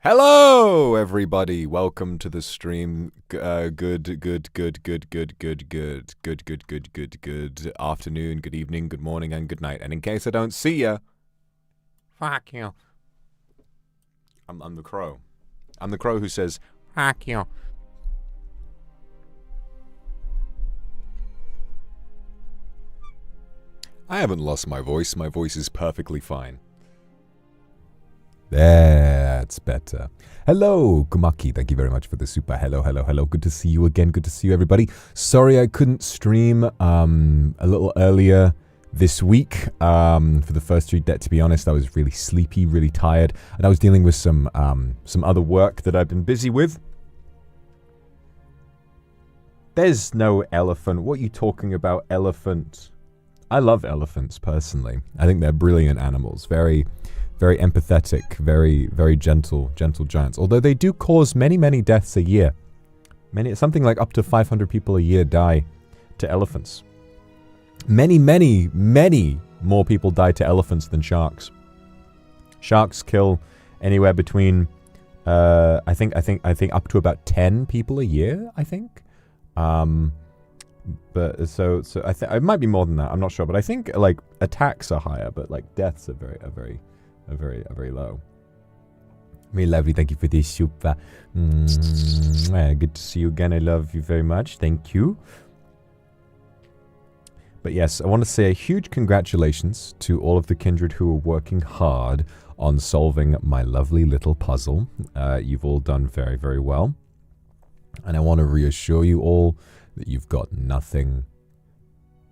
Hello, everybody. Welcome to the stream. Good afternoon, good evening, good morning, and good night. And in case I don't see ya, fuck you. I'm the crow. I'm the crow who says, fuck you. I haven't lost my voice. My voice is perfectly fine. That's better. Hello, Kumaki. Thank you very much for the super. Hello. Good to see you again. Good to see you, everybody. Sorry I couldn't stream a little earlier this week for the first 3 days. To be honest, I was really sleepy, really tired, and I was dealing with some other work that I've been busy with. There's no elephant. What are you talking about, elephant? I love elephants, personally. I think they're brilliant animals. Very empathetic, very gentle giants. Although they do cause many deaths a year. Something like up to 500 people a year die to elephants. Many more people die to elephants than sharks. Sharks kill anywhere between, I think up to about 10 people a year, I think. But so it might be more than that. I'm not sure, but I think like attacks are higher, but like deaths are very low. Very lovely. Thank you for this super. Good to see you again. I love you very much. Thank you. But yes, I want to say a huge congratulations to all of the kindred who are working hard on solving my lovely little puzzle. You've all done very well, and I want to reassure you all that you've got nothing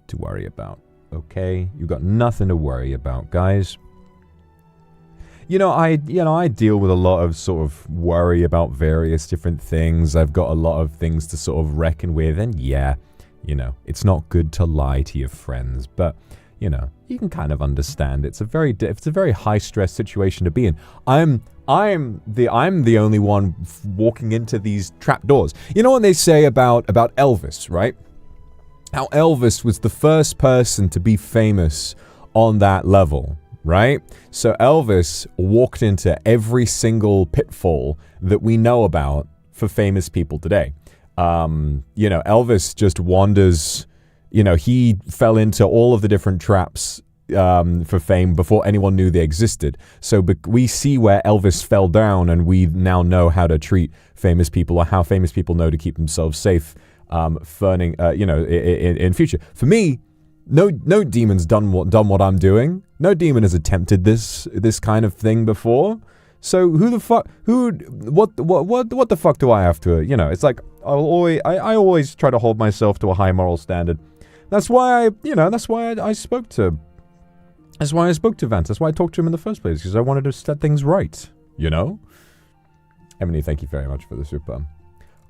to worry about. Okay, you've got nothing to worry about, guys. I deal with a lot of sort of worry about various different things. I've got a lot of things to sort of reckon with, and yeah, it's not good to lie to your friends, but you can kind of understand. It's a very high stress situation to be in. I'm the only one walking into these trapdoors. You know what they say about Elvis, right? How Elvis was the first person to be famous on that level, right? So Elvis walked into every single pitfall that we know about for famous people today. Elvis just wanders. He fell into all of the different traps for fame before anyone knew they existed. So we see where Elvis fell down, and we now know how to treat famous people, or how famous people know to keep themselves safe in future. For me, no demon's done what I'm doing. No demon has attempted this kind of thing before. So what the fuck do I have to, it's like I always try to hold myself to a high moral standard. That's why I spoke to Vance. That's why I talked to him in the first place, because I wanted to set things right, Emily, thank you very much for the super.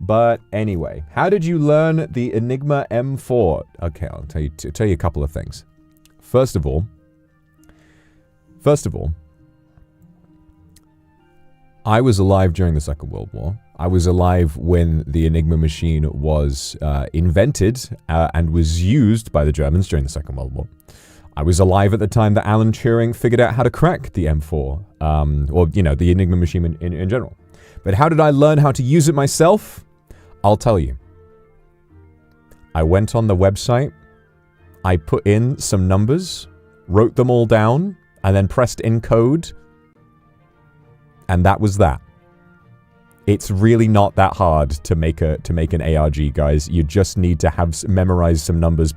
But anyway, how did you learn the Enigma M4? Okay, I'll tell you a couple of things. First of all, I was alive during the Second World War. I was alive when the Enigma machine was invented and was used by the Germans during the Second World War. I was alive at the time that Alan Turing figured out how to crack the M4, or the Enigma machine in general. But how did I learn how to use it myself? I'll tell you. I went on the website, I put in some numbers, wrote them all down, and then pressed encode, and that was that. It's really not that hard to make an ARG, guys. You just need to have memorized some numbers.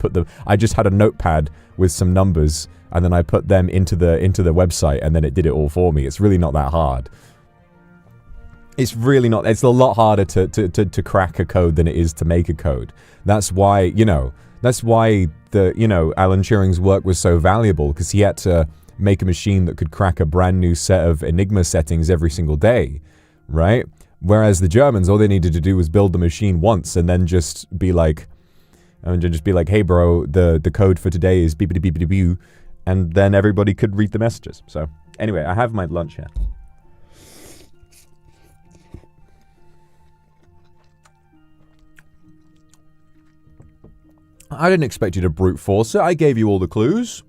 I just had a notepad with some numbers, and then I put them into the website, and then it did it all for me. It's really not that hard. It's really not. It's a lot harder to crack a code than it is to make a code. That's why Alan Turing's work was so valuable, because he had to make a machine that could crack a brand new set of Enigma settings every single day, right? Whereas the Germans, all they needed to do was build the machine once and then just be like, hey bro, the code for today is beep beep beep beep, and then everybody could read the messages. So anyway, I have my lunch here. I didn't expect you to brute force it. I gave you all the clues.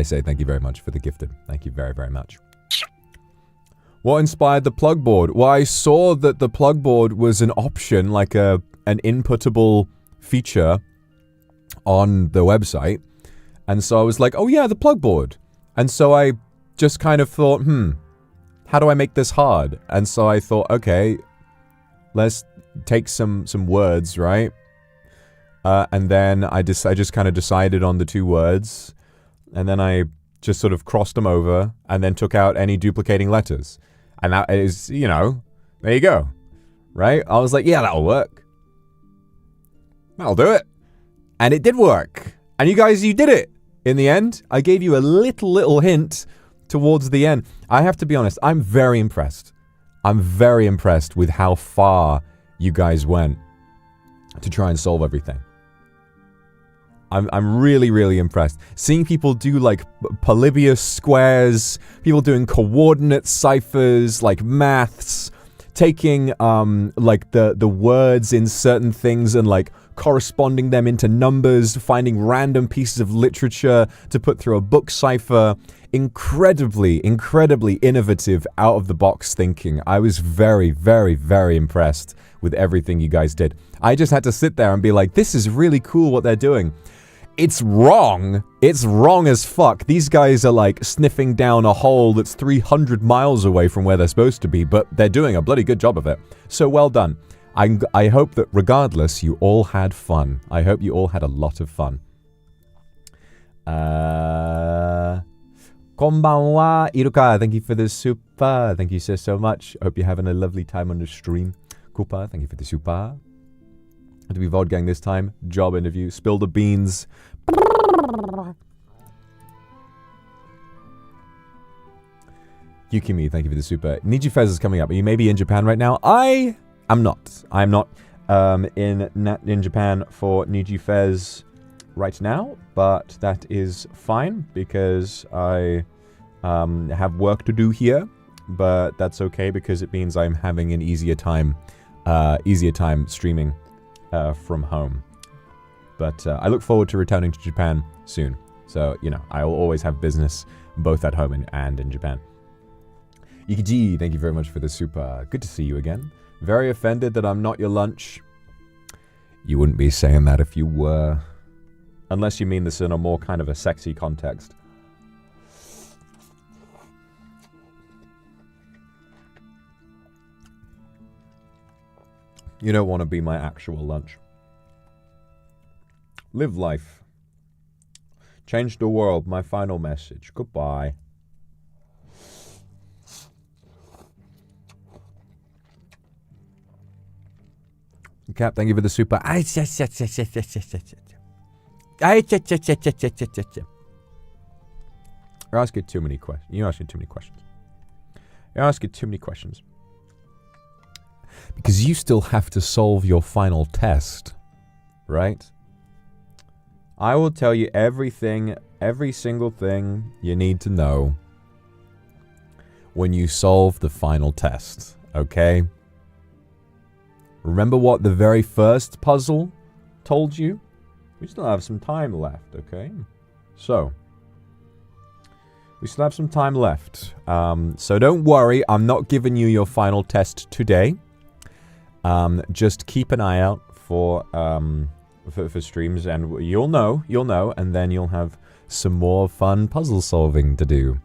Say, thank you very much for the gifted. Thank you very, very much. What inspired the plug board? Well, I saw that the plug board was an option, like an inputable feature on the website. And so I was like, oh yeah, the plug board. And so I just kind of thought, how do I make this hard? And so I thought, okay, let's take some words, right? And then I just kind of decided on the 2 words. And then I just sort of crossed them over and then took out any duplicating letters. And that is, you know, there you go. Right? I was like, yeah, that'll work. That'll do it. And it did work. And you guys, you did it. In the end, I gave you a little hint towards the end. I have to be honest, I'm very impressed. I'm very impressed with how far you guys went to try and solve everything. I'm really, really impressed. Seeing people do, like, Polybius squares, people doing coordinate ciphers, like maths, taking, like, the words in certain things and, like, corresponding them into numbers, finding random pieces of literature to put through a book cipher. Incredibly innovative, out-of-the-box thinking. I was very, very, very impressed with everything you guys did. I just had to sit there and be like, this is really cool what they're doing. It's wrong. It's wrong as fuck. These guys are like sniffing down a hole that's 300 miles away from where they're supposed to be, but they're doing a bloody good job of it. So well done. I hope that regardless, you all had fun. I hope you all had a lot of fun. Konbanwa, Iruka, thank you for the super. Thank you so much. Hope you're having a lovely time on the stream. Koopa, thank you for the super. To be VOD gang this time. Job interview. Spill the beans. Yukimi, thank you for the super. NIJIFEZ is coming up. Are you maybe in Japan right now? I am not. I'm not in Japan for NIJIFEZ right now, but that is fine because I have work to do here, but that's okay because it means I'm having an easier time streaming from home. But I look forward to returning to Japan soon. So, you know, I will always have business both at home and in Japan. Yikiji, thank you very much for the super. Good to see you again. Very offended that I'm not your lunch. You wouldn't be saying that if you were. Unless you mean this in a more kind of a sexy context. You don't want to be my actual lunch. Live life. Change the world. My final message. Goodbye. Cap, thank you for the super. You're asking too many questions. You're asking too many questions. You're asking too many questions. Because you still have to solve your final test, right? I will tell you everything, every single thing you need to know when you solve the final test, okay? Remember what the very first puzzle told you? We still have some time left, okay? So, we still have some time left. So don't worry, I'm not giving you your final test today. Just keep an eye out for streams, and you'll know, and then you'll have some more fun puzzle solving to do.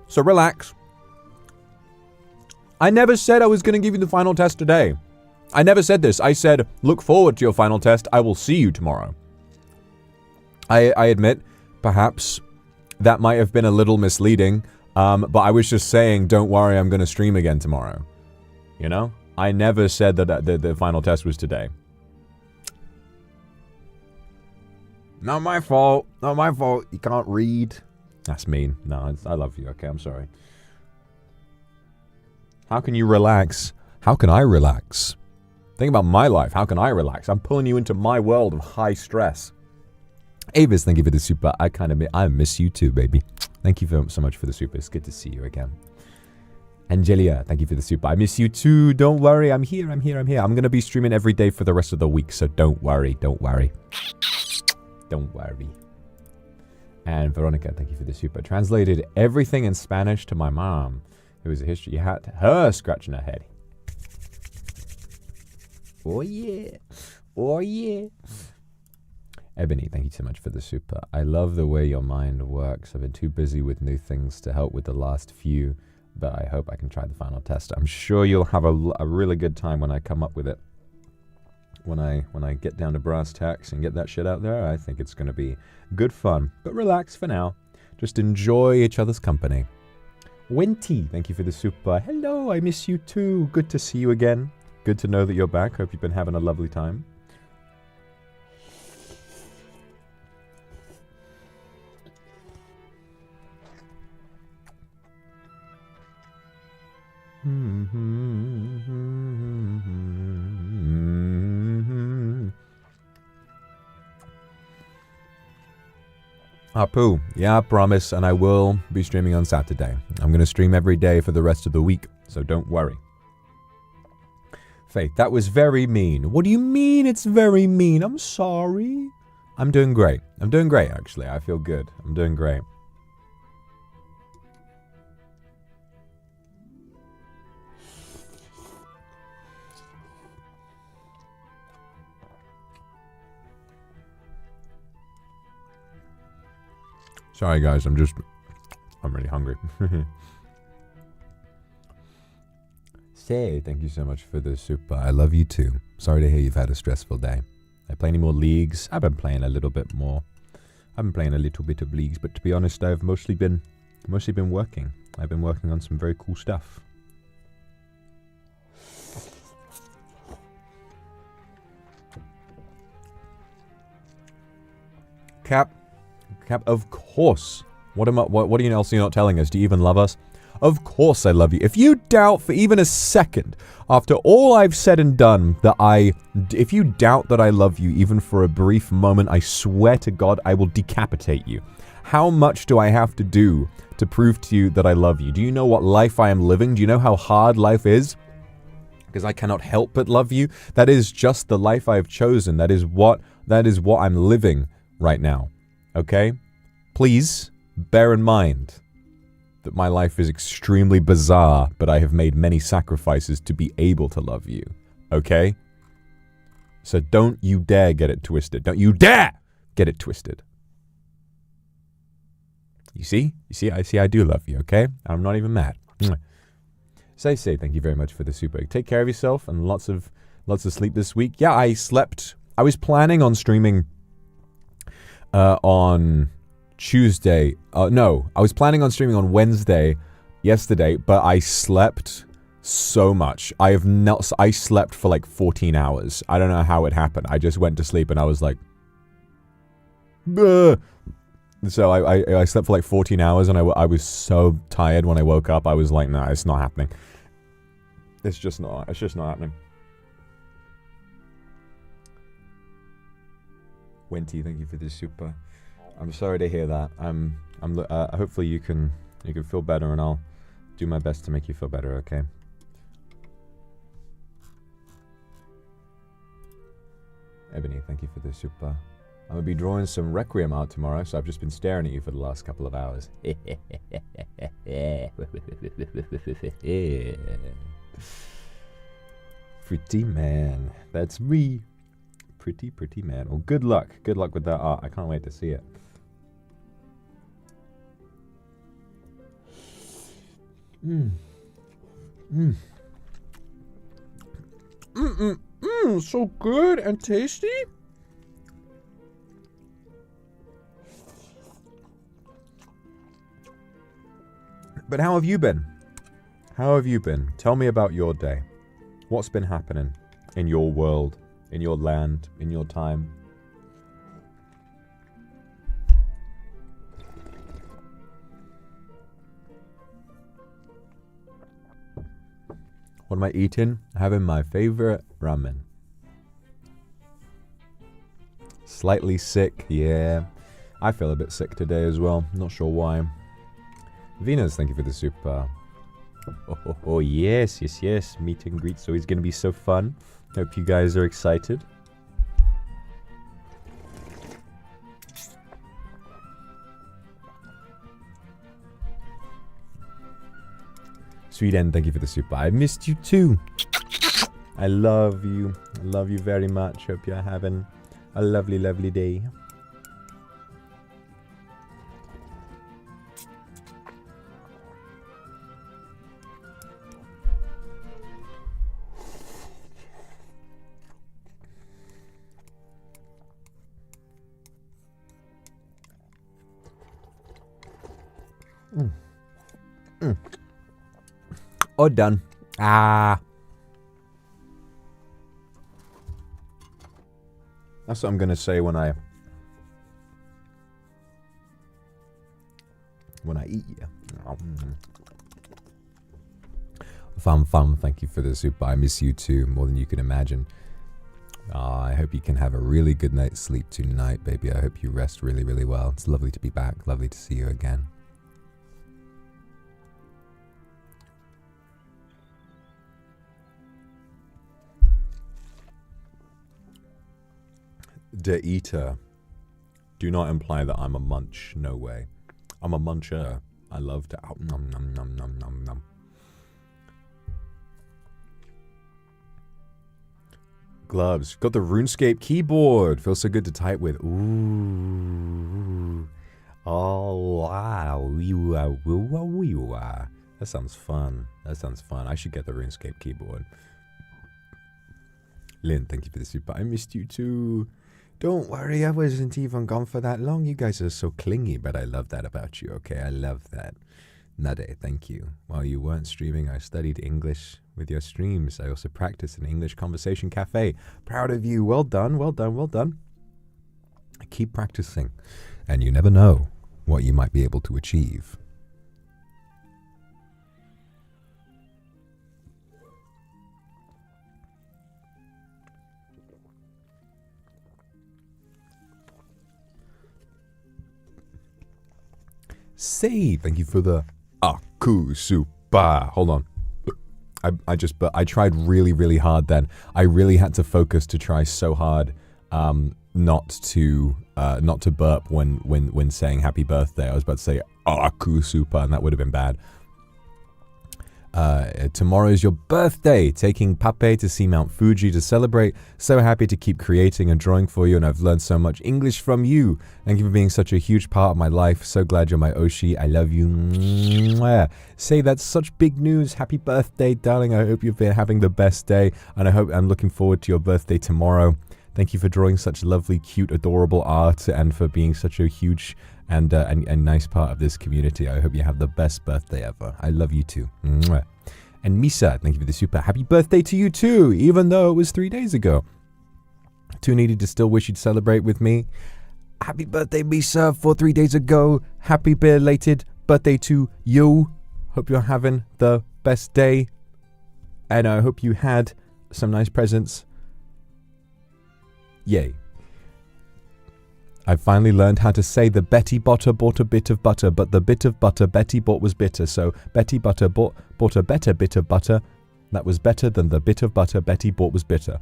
So relax. I never said I was going to give you the final test today. I never said this. I said, look forward to your final test. I will see you tomorrow. I admit, perhaps that might have been a little misleading, but I was just saying, don't worry, I'm going to stream again tomorrow. You know? I never said that the final test was today. Not my fault. Not my fault. You can't read. That's mean. No, I love you. Okay, I'm sorry. How can you relax? How can I relax? Think about my life. How can I relax? I'm pulling you into my world of high stress. Avis, thank you for the super. I miss you too, baby. Thank you so much for the super. It's good to see you again. Angelia, thank you for the super. I miss you too. Don't worry. I'm here. I'm going to be streaming every day for the rest of the week, so don't worry. Don't worry. Don't worry. And Veronica, thank you for the super. Translated everything in Spanish to my mom, who is a history hat. Her scratching her head. Oh, yeah. Oh, yeah. Ebony, thank you so much for the super. I love the way your mind works. I've been too busy with new things to help with the last few, but I hope I can try the final test. I'm sure you'll have a really good time when I come up with it. When I get down to brass tacks and get that shit out there, I think it's going to be good fun. But relax for now. Just enjoy each other's company. Winty, thank you for the super. Hello, I miss you too. Good to see you again. Good to know that you're back. Hope you've been having a lovely time. Apu, yeah, I promise, and I will be streaming on Saturday. I'm going to stream every day for the rest of the week, so don't worry. Faith, that was very mean. What do you mean it's very mean? I'm sorry. I'm doing great. I'm doing great, actually. I feel good. I'm doing great. Sorry, guys. I'm really hungry. Say, thank you so much for the super. I love you too. Sorry to hear you've had a stressful day. I play any more leagues? I've been playing a little bit more. I've been playing a little bit of leagues, but to be honest, I've mostly been working. I've been working on some very cool stuff. Cap, of course. What are you else are you not telling us? Do you even love us? Of course I love you. If you doubt for even a second, after all I've said and done, if you doubt that I love you even for a brief moment, I swear to God, I will decapitate you. How much do I have to do to prove to you that I love you? Do you know what life I am living? Do you know how hard life is? Because I cannot help but love you. That is just the life I have chosen. That is what I'm living right now. Okay? Please bear in mind that my life is extremely bizarre, but I have made many sacrifices to be able to love you. Okay? So don't you dare get it twisted. Don't you dare get it twisted. You see? I do love you, okay? I'm not even mad. Say, thank you very much for the super. Take care of yourself and lots of sleep this week. Yeah, I slept. I was planning on streaming on Tuesday. No, I was planning on streaming on Wednesday yesterday, but I slept so much. I slept for like 14 hours. I don't know how it happened. I just went to sleep and I was like, "Bleh." So I slept for like 14 hours and I was so tired when I woke up. I was like, nah, it's not happening. It's just not happening. Wenty, thank you for this super. I'm sorry to hear that. Hopefully you can feel better, and I'll do my best to make you feel better. Okay. Ebony, thank you for the super. I'm gonna be drawing some Requiem art tomorrow, so I've just been staring at you for the last couple of hours. Pretty man, that's me. Pretty man. Well, good luck with that art. I can't wait to see it. So good and tasty. But how have you been? How have you been? Tell me about your day. What's been happening in your world, in your land, in your time? What am I eating? Having my favorite ramen. Slightly sick, yeah. I feel a bit sick today as well. Not sure why. Venus, thank you for the super. Oh, yes, yes, yes. Meet and greet's always going to be so fun. Hope you guys are excited. Sweet End, thank you for the super. I missed you too. I love you. I love you very much. Hope you're having a lovely, lovely day. Oh, done. Ah. That's what I'm going to say when I eat you. Fun. Thank you for the super. I miss you too, more than you can imagine. I hope you can have a really good night's sleep tonight, baby. I hope you rest really, really well. It's lovely to be back. Lovely to see you again. De eater. Do not imply that I'm a munch. No way. I'm a muncher. I love to nom nom nom nom nom nom. Gloves. Got the RuneScape keyboard. Feels so good to type with. Ooh. Oh wow. That sounds fun. That sounds fun. I should get the RuneScape keyboard. Lynn, thank you for the super. I missed you too. Don't worry, I wasn't even gone for that long. You guys are so clingy, but I love that about you, okay? I love that. Nade, thank you. While you weren't streaming, I studied English with your streams. I also practiced in English Conversation Cafe. Proud of you. Well done, well done, well done. Keep practicing, and you never know what you might be able to achieve. Say, thank you for the Aku Super. Hold on. I tried really, really hard then. I really had to focus to try so hard not to burp when saying happy birthday. I was about to say Aku Super, and that would have been bad. Tomorrow is your birthday. Taking Pape to see Mount Fuji to celebrate. So happy to keep creating and drawing for you, and I've learned so much English from you. Thank you for being such a huge part of my life. So glad you're my Oshi. I love you. Mwah. Say, that's such big news. Happy birthday, darling. I hope you've been having the best day, and I'm looking forward to your birthday tomorrow. Thank you for drawing such lovely, cute, adorable art, and for being such a huge and nice part of this community. I hope you have the best birthday ever. I love you too. Mwah. And Misa, thank you for the super. Happy birthday to you too, even though it was 3 days ago. Too needy to still wish you'd celebrate with me. Happy birthday, Misa, for 3 days ago. Happy belated birthday to you. Hope you're having the best day. And I hope you had some nice presents. Yay. I finally learned how to say the Betty Botter bought a bit of butter, but the bit of butter Betty bought was bitter. So Betty Butter bought a better bit of butter that was better than the bit of butter Betty bought was bitter.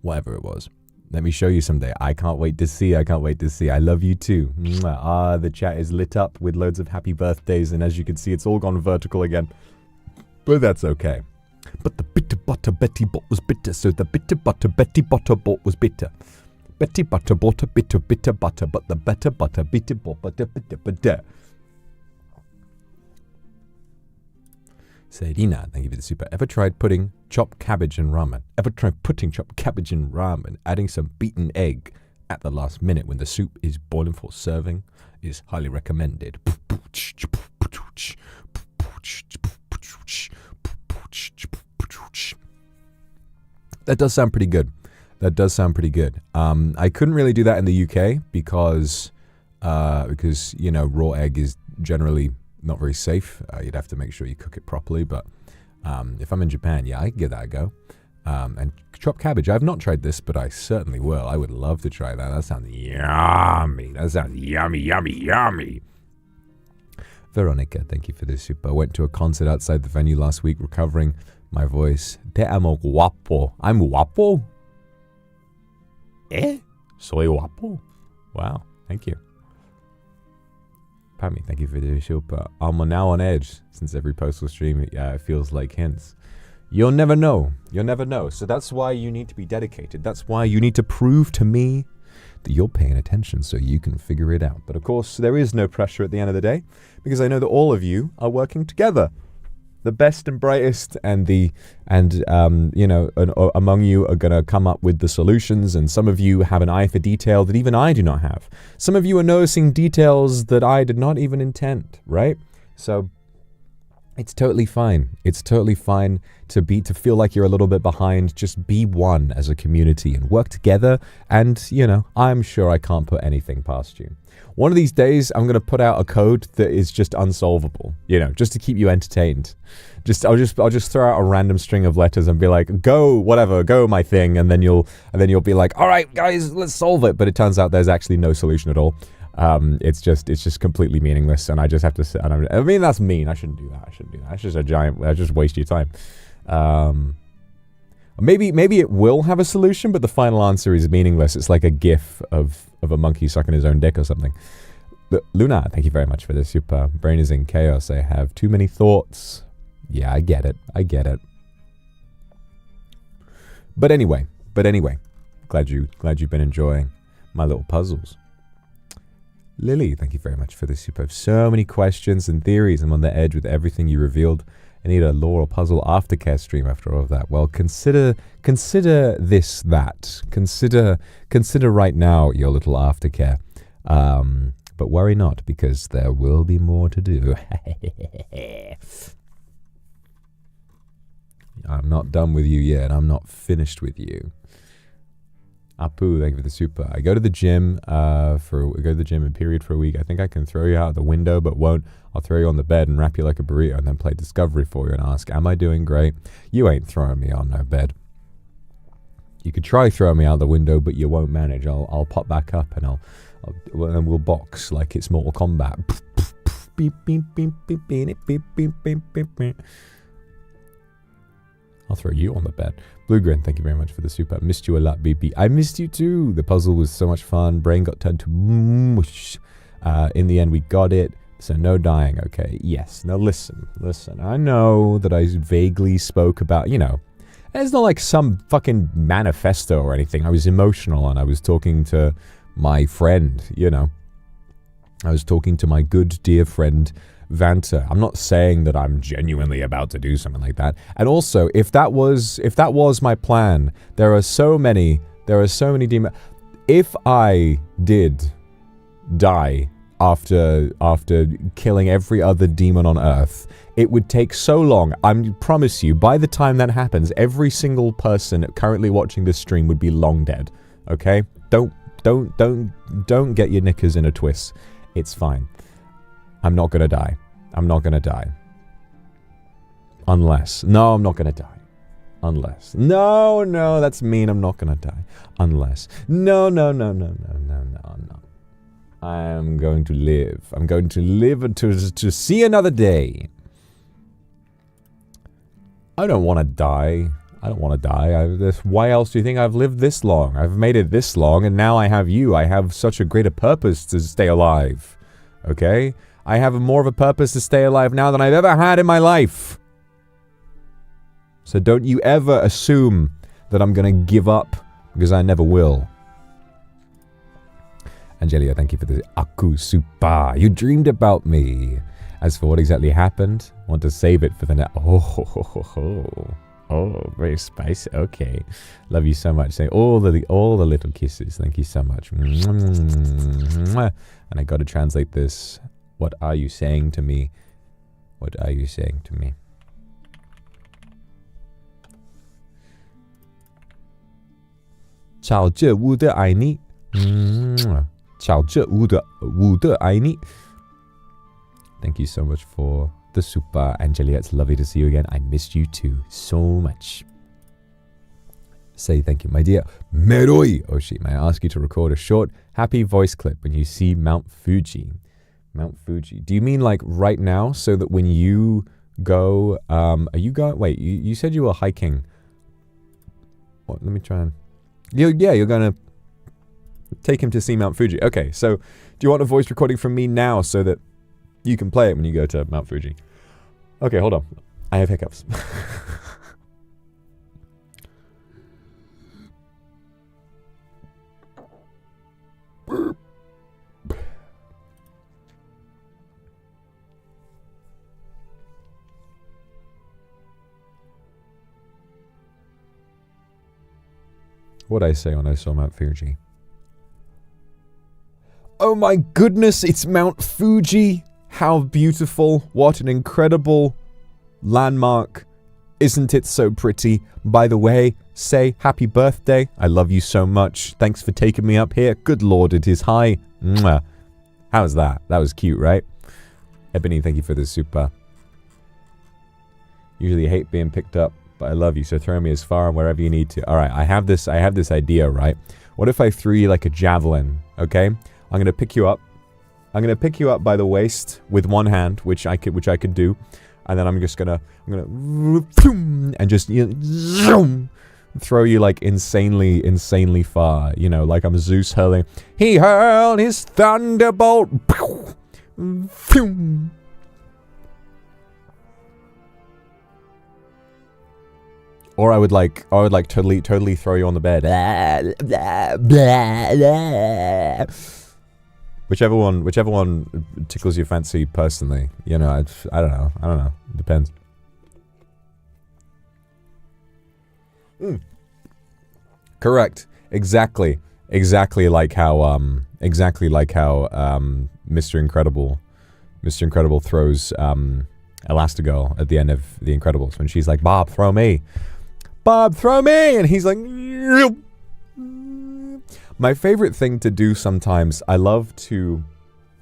Whatever it was. Let me show you someday. I can't wait to see. I can't wait to see. I love you too. Ah, the chat is lit up with loads of happy birthdays, and as you can see, it's all gone vertical again. But that's okay. But the bit of butter Betty bought was bitter, so the bit of butter Betty Butter bought was bitter. Betty Butter bought a bit of bitter butter, but the better butter Betty bought butter. Serena, thank you for the super. Ever tried putting chopped cabbage in ramen? Ever tried putting chopped cabbage in ramen? Adding some beaten egg at the last minute when the soup is boiling for serving is highly recommended. That does sound pretty good. That does sound pretty good. I couldn't really do that in the UK because you know, raw egg is generally not very safe. You'd have to make sure you cook it properly. But if I'm in Japan, yeah, I can give that a go. And chopped cabbage. I've not tried this, but I certainly will. I would love to try that. That sounds yummy. That sounds yummy, yummy, yummy. Veronica, thank you for this super. I went to a concert outside the venue last week, recovering my voice. Te amo guapo. I'm guapo? Soy guapo? Wow, thank you. Pammy, thank you for the super. I'm now on edge, since every postal stream feels like hints. You'll never know. You'll never know. So that's why you need to be dedicated. That's why you need to prove to me that you're paying attention so you can figure it out. But of course, there is no pressure at the end of the day, because I know that all of you are working together. The best and brightest and among you are going to come up with the solutions, and some of you have an eye for detail that even I do not have. Some of you are noticing details that I did not even intend, right? So it's totally fine. It's totally fine to feel like you're a little bit behind. Just be one as a community and work together, and I'm sure I can't put anything past you. One of these days, I'm going to put out a code that is just unsolvable, just to keep you entertained. I'll just throw out a random string of letters and be like, go my thing, and then you'll be like, all right, guys, let's solve it. But it turns out there's actually no solution at all. It's just completely meaningless, and I just have to sit. I mean, that's mean. I shouldn't do that. That's just I just waste your time. Maybe it will have a solution, but the final answer is meaningless. It's like a gif of a monkey sucking his own dick or something. Luna, thank you very much for this super. Brain is in chaos. I have too many thoughts. Yeah, I get it. But anyway, glad you've been enjoying my little puzzles. Lily, thank you very much for this super. So many questions and theories. I'm on the edge with everything you revealed. I need a lore or puzzle aftercare stream after all of that. Well, consider this, that. Consider right now your little aftercare. But worry not, because there will be more to do. I'm not done with you yet. I'm not finished with you. Apu, thank you for the super. I go to the gym in period for a week. I think I can throw you out the window, but won't. I'll throw you on the bed and wrap you like a burrito and then play Discovery for you and ask, am I doing great? You ain't throwing me on no bed. You could try throwing me out the window, but you won't manage. I'll pop back up and we'll box like it's Mortal Kombat. Beep, beep, beep, beep, beep, beep, beep, beep, beep, beep. I'll throw you on the bed. Blue Grin, thank you very much for the super. Missed you a lot, BP. I missed you too. The puzzle was so much fun. Brain got turned to mush. In the end, we got it. So no dying, okay? Yes. Now listen. I know that I vaguely spoke about, it's not like some fucking manifesto or anything. I was emotional and I was talking to my friend, I was talking to my good dear friend Vanta. I'm not saying that I'm genuinely about to do something like that. And also, if that was my plan, there are so many demons. If I did die after killing every other demon on Earth, it would take so long. I promise you, by the time that happens, every single person currently watching this stream would be long dead. Okay? Don't get your knickers in a twist. It's fine. I'm not gonna die. Unless. No, I'm not gonna die. Unless. No, that's mean. I'm not gonna die. Unless. No. I'm going to live. I'm going to live to see another day. I don't want to die. Why else do you think I've lived this long? I've made it this long, and now I have you. I have such a greater purpose to stay alive. Okay? I have more of a purpose to stay alive now than I've ever had in my life. So don't you ever assume that I'm going to give up, because I never will. Angelia, thank you for the Aku Super. You dreamed about me. As for what exactly happened, I want to save it for the next. Oh, very spicy. Okay, love you so much. Say all the little kisses. Thank you so much. And I got to translate this. What are you saying to me? What are you saying to me? Thank you so much for the super, Angelia. It's lovely to see you again. I missed you too so much. Say thank you, my dear Meroi Oshi. May I ask you to record a short, happy voice clip when you see Mount Fuji? Mount Fuji. Do you mean like right now, so that when you go, are you going, wait, you said you were hiking. What, let me try and, yeah, you're gonna take him to see Mount Fuji. Okay, so do you want a voice recording from me now so that you can play it when you go to Mount Fuji? Okay, hold on. I have hiccups. What'd I say when I saw Mount Fuji? Oh my goodness, it's Mount Fuji! How beautiful. What an incredible landmark. Isn't it so pretty? By the way, say happy birthday. I love you so much. Thanks for taking me up here. Good lord, it is high. Mwah. How's that? That was cute, right? Ebony, thank you for the super. Usually hate being picked up, but I love you, so throw me as far and wherever you need to. Alright, I have this idea, right? What if I threw you like a javelin, okay? I'm gonna pick you up. I'm gonna pick you up by the waist with one hand, which I could do. And then I'm gonna and just, you know, throw you like insanely far. You know, like I'm Zeus hurling. He hurled his thunderbolt. Or I would like totally throw you on the bed. Whichever one tickles your fancy personally. You know, I don't know. It depends. Correct. Exactly like how Mr. Incredible throws Elastigirl at the end of The Incredibles when she's like, Bob, throw me. Bob, throw me! And he's like... My favorite thing to do sometimes, I love to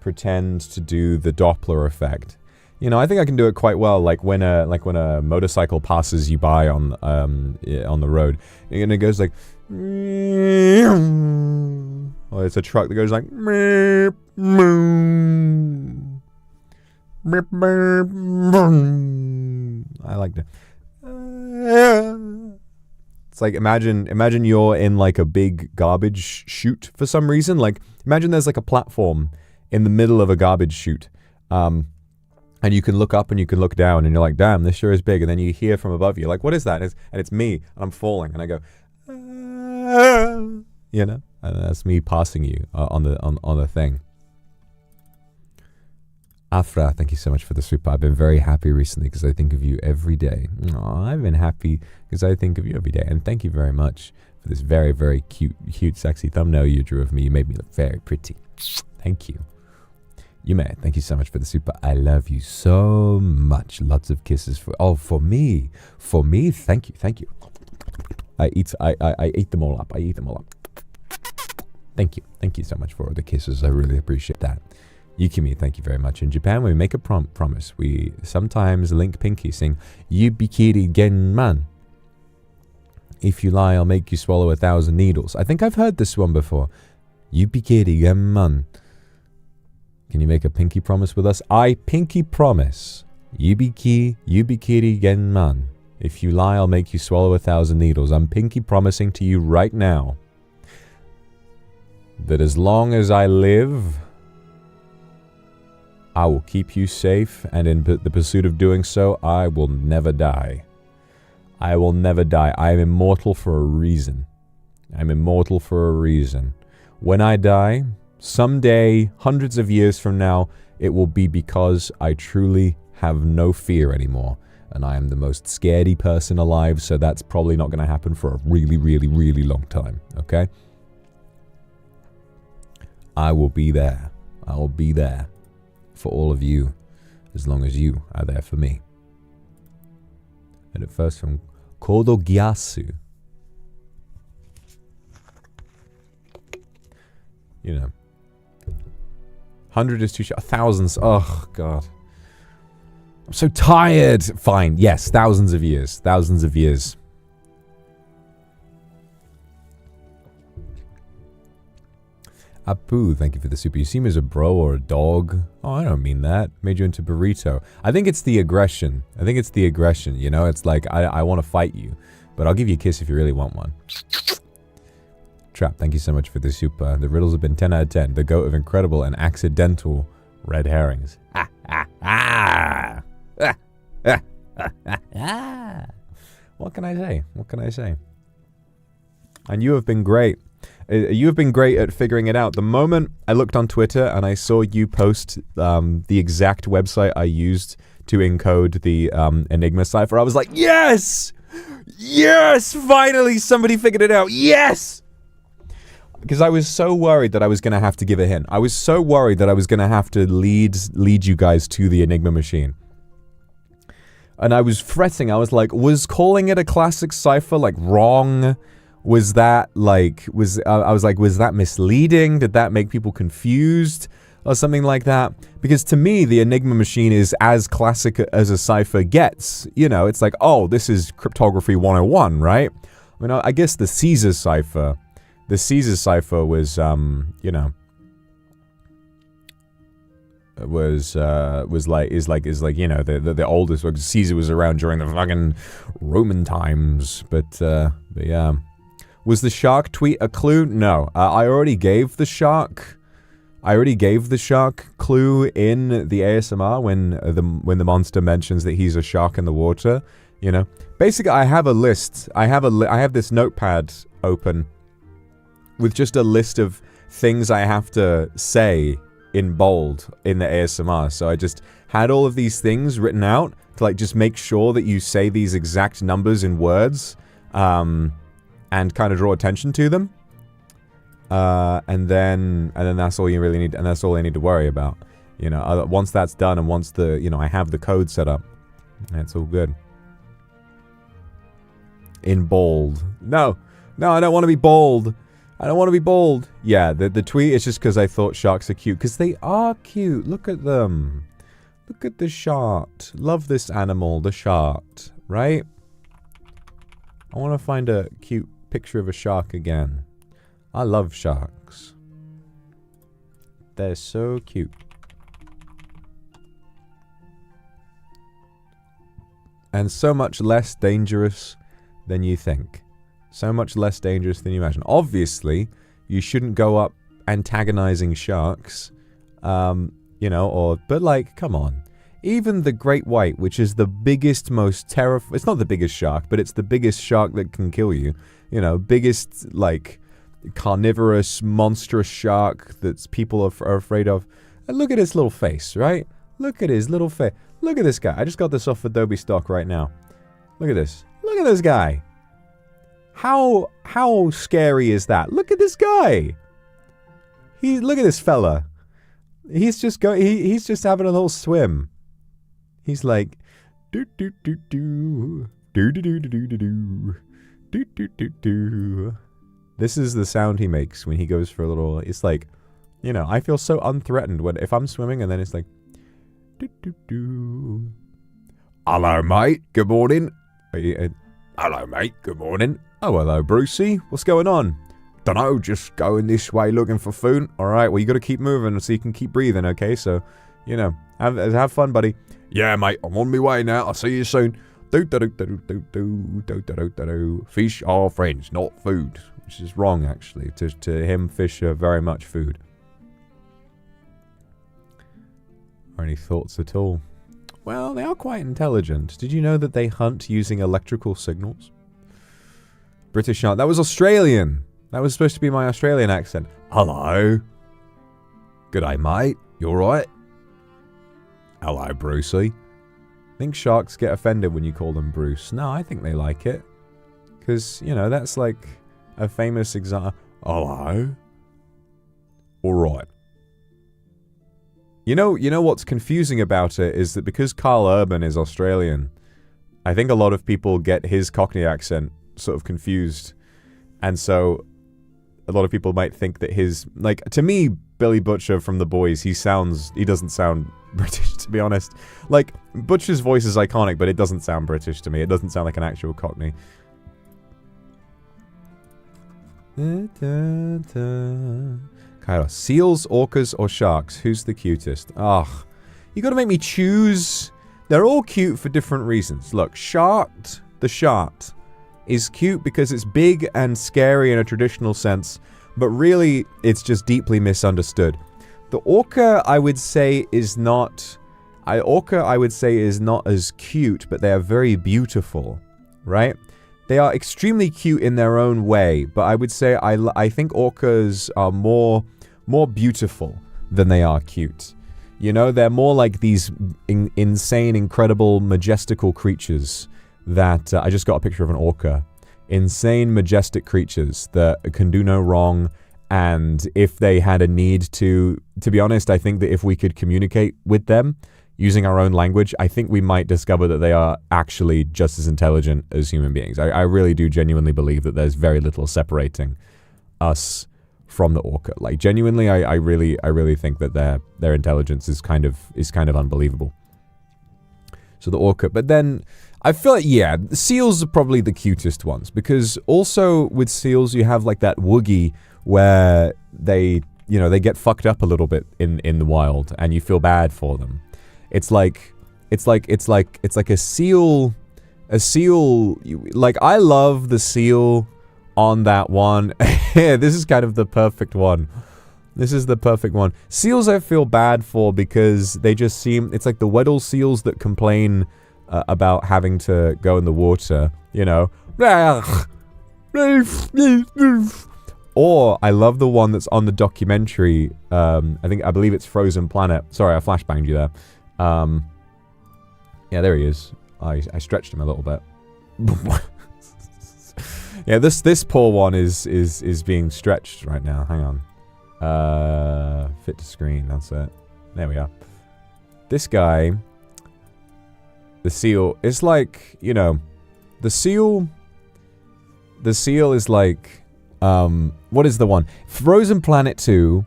pretend to do the Doppler effect. You know, I think I can do it quite well, like when a motorcycle passes you by on the road, and it goes like... Or it's a truck that goes like... I like that. It's like, imagine you're in like a big garbage chute for some reason. Like, imagine there's like a platform in the middle of a garbage chute. And you can look up and you can look down and you're like, damn, this sure is big. And then you hear from above you, like, what is that? And it's me, and I'm falling. And I go, you know, and that's me passing you on the thing. Afra, thank you so much for the super. I've been very happy recently because I think of you every day. Aww, I've been happy because I think of you every day. And thank you very much for this very, very cute, sexy thumbnail you drew of me. You made me look very pretty. Thank you. You may. Thank you so much for the super. I love you so much. Lots of kisses for me. For me, thank you. I eat them all up. Thank you. Thank you so much for all the kisses. I really appreciate that. Yukimi, thank you very much. In Japan, when we make a promise, we sometimes link pinky, saying, Yubikiri genman. If you lie, I'll make you swallow 1,000 needles. I think I've heard this one before. Yubikiri genman. Can you make a pinky promise with us? I pinky promise. Yubikiri genman. If you lie, I'll make you swallow 1,000 needles. I'm pinky promising to you right now that as long as I live, I will keep you safe, and in the pursuit of doing so, I will never die. I will never die. I am immortal for a reason. I'm immortal for a reason. When I die, someday, hundreds of years from now, it will be because I truly have no fear anymore. And I am the most scaredy person alive, so that's probably not going to happen for a really, really, really long time. Okay? I will be there. I will be there for all of you, as long as you are there for me. And at first from Kodo Gyasu. You know. 100 is too short. Thousands. Oh, God. I'm so tired. Fine. Yes, thousands of years. Thousands of years. Apu, thank you for the super. You see me as a bro or a dog? Oh, I don't mean that. Made you into burrito. I think it's the aggression. You know, it's like, I want to fight you. But I'll give you a kiss if you really want one. Trap, thank you so much for the super. The riddles have been 10 out of 10. The goat of incredible and accidental red herrings. What can I say? What can I say? And you have been great. You have been great at figuring it out. The moment I looked on Twitter and I saw you post the exact website I used to encode the Enigma cipher, I was like, yes! Yes! Finally somebody figured it out. Yes! Because I was so worried that I was going to have to give a hint. I was so worried that I was going to have to lead you guys to the Enigma machine. And I was fretting. I was like, was calling it a classic cipher, like, wrong? Was that, like, I was like, was that misleading? Did that make people confused? Or something like that? Because to me, the Enigma machine is as classic as a cipher gets. You know, it's like, oh, this is cryptography 101, right? I mean, I guess the Caesar cipher was, you know, is like, you know, the oldest, like, Caesar was around during the fucking Roman times, but yeah. Was the shark tweet a clue? No, I already gave the shark clue in the ASMR when the monster mentions that he's a shark in the water, you know. Basically, I have a list, I have this notepad open with just a list of things I have to say in bold in the ASMR. So I just had all of these things written out to, like, just make sure that you say these exact numbers in words, and kind of draw attention to them. And then that's all you really need, and that's all I need to worry about. You know, once that's done, and once you know, I have the code set up, that's all good. In bold. No, I don't want to be bold. I don't want to be bold. Yeah, the tweet is just because I thought sharks are cute. Because they are cute. Look at them. Look at the shark. Love this animal, the shark. Right? I want to find a cute picture of a shark again. I love sharks. They're so cute. And so much less dangerous than you think. So much less dangerous than you imagine. Obviously, you shouldn't go up antagonizing sharks. You know, but like, come on. Even the great white, which is the biggest, most terrifying... It's not the biggest shark, but it's the biggest shark that can kill you. You know, biggest, like, carnivorous, monstrous shark that people are afraid of. And look at his little face, right? Look at his little face. Look at this guy. I just got this off Adobe stock right now. Look at this. Look at this guy. How scary is that? Look at this guy. Look at this fella. He's just he's just having a little swim. He's like, do do do do do do do do do do do do do do. This is the sound he makes when he goes for a little. It's like, you know, I feel so unthreatened if I'm swimming, and then it's like, do do do. Hello, mate. Good morning. Hello, mate. Good morning. Oh, hello, Brucey. What's going on? Dunno, just going this way looking for food. Alright, well, you gotta keep moving so you can keep breathing, okay? So, you know, have fun, buddy. Yeah, mate, I'm on my way now. I'll see you soon. Fish are friends, not food. Which is wrong, actually. To him, fish are very much food. Or any thoughts at all? Well, they are quite intelligent. Did you know that they hunt using electrical signals? British hunt. That was Australian. That was supposed to be my Australian accent. Hello. G'day, mate. You alright? Hello, Brucey. Think sharks get offended when you call them Bruce? No, I think they like it. Because, you know, that's like a famous example. Hello. Alright. You know what's confusing about it is that because Carl Urban is Australian, I think a lot of people get his Cockney accent sort of confused. And so a lot of people might think that his, like, to me, Billy Butcher from The Boys, he doesn't sound British, to be honest. Like, Butcher's voice is iconic, but it doesn't sound British to me. It doesn't sound like an actual Cockney. Kind Seals, orcas, or sharks? Who's the cutest? Ugh. You gotta make me choose. They're all cute for different reasons. Look, the shark is cute because it's big and scary in a traditional sense, but really it's just deeply misunderstood. The orca, I would say, is not... I would say is not as cute, but they are very beautiful, right? They are extremely cute in their own way, but I would say I think orcas are more beautiful than they are cute. You know, they're more like these insane, incredible, majestical creatures that... I just got a picture of an orca. Insane, majestic creatures that can do no wrong, and if they had a need to be honest, I think that if we could communicate with them using our own language, I think we might discover that they are actually just as intelligent as human beings. I really do genuinely believe that there's very little separating us from the orca. Like, genuinely, I really think that their intelligence is kind of unbelievable. So the orca, but then I feel like, yeah, seals are probably the cutest ones, because also with seals you have like that woogie where they get fucked up a little bit in the wild, and you feel bad for them. It's like a seal. Like, I love the seal on that one. This is kind of the perfect one. This is the perfect one. Seals I feel bad for because they just seem... It's like the Weddell seals that complain about having to go in the water, you know. Or I love the one that's on the documentary. I believe it's Frozen Planet. Sorry, I flashbanged you there. Yeah, there he is. I stretched him a little bit. Yeah, this poor one is being stretched right now. Hang on. Fit to screen. That's it. There we are. This guy, the seal, is like, you know, the seal is like, what is the one? Frozen Planet 2,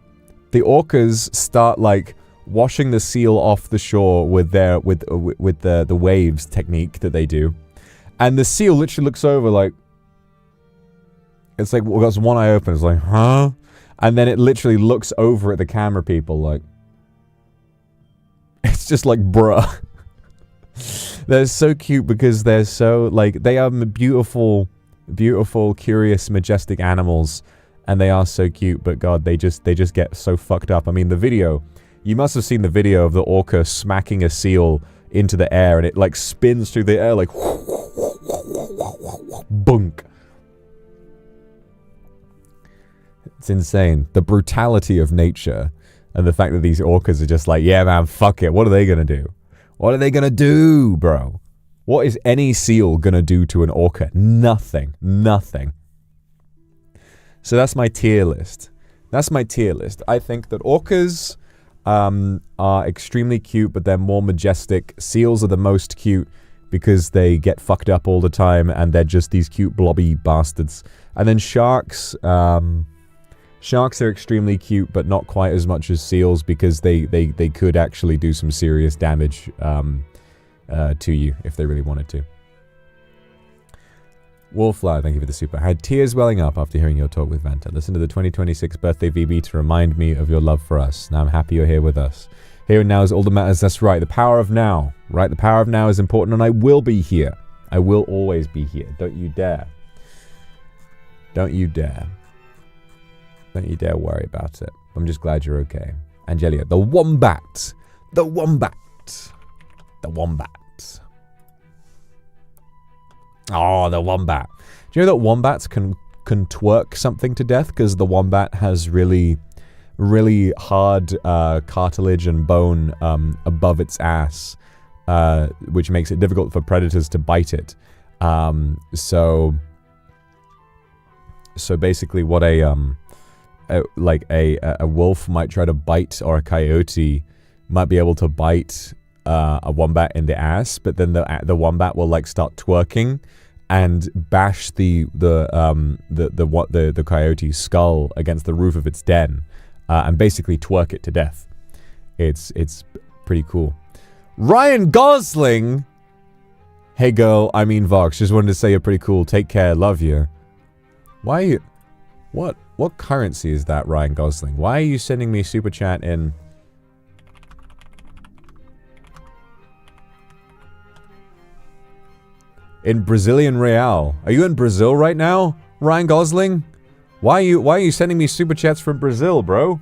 the orcas start like washing the seal off the shore with the waves technique that they do, and the seal literally looks over like, it's like, well, got one eye open, it's like, huh? And then it literally looks over at the camera people like, it's just like, bruh. They're so cute because they're so, like, they are beautiful, curious, majestic animals, and they are so cute, but God, they just get so fucked up. I mean, the video, you must have seen the video of the orca smacking a seal into the air, and it, like, spins through the air, like, bunk. It's insane. The brutality of nature, and the fact that these orcas are just like, yeah, man, fuck it. What are they gonna do? What are they gonna do, bro? What is any seal gonna do to an orca? Nothing. Nothing. So that's my tier list. That's my tier list. I think that orcas are extremely cute, but they're more majestic. Seals are the most cute because they get fucked up all the time, and they're just these cute blobby bastards. And then sharks, sharks are extremely cute, but not quite as much as seals because they could actually do some serious damage to you if they really wanted to. Wallflower, thank you for the super. I had tears welling up after hearing your talk with Vanta. Listen to the 2026 birthday VB to remind me of your love for us. Now I'm happy you're here with us. Here and now is all that matters. That's right. The power of now. Right? The power of now is important, and I will be here. I will always be here. Don't you dare. Don't you dare. Don't you dare worry about it. I'm just glad you're okay. Angelia, the wombat. The wombat. The wombat. Oh, the wombat. Do you know that wombats can twerk something to death? Because the wombat has really hard cartilage and bone above its ass, which makes it difficult for predators to bite it. So basically what a wolf might try to bite, or a coyote might be able to bite a wombat in the ass, but then the wombat will like start twerking and bash the coyote's skull against the roof of its den, and basically twerk it to death. It's pretty cool. Ryan Gosling. Hey girl, I mean Vox. Just wanted to say you're pretty cool. Take care. Love you. Why are you? What What currency is that, Ryan Gosling? Why are you sending me super chat in... in Brazilian real? Are you in Brazil right now, Ryan Gosling? Why are you sending me super chats from Brazil, bro?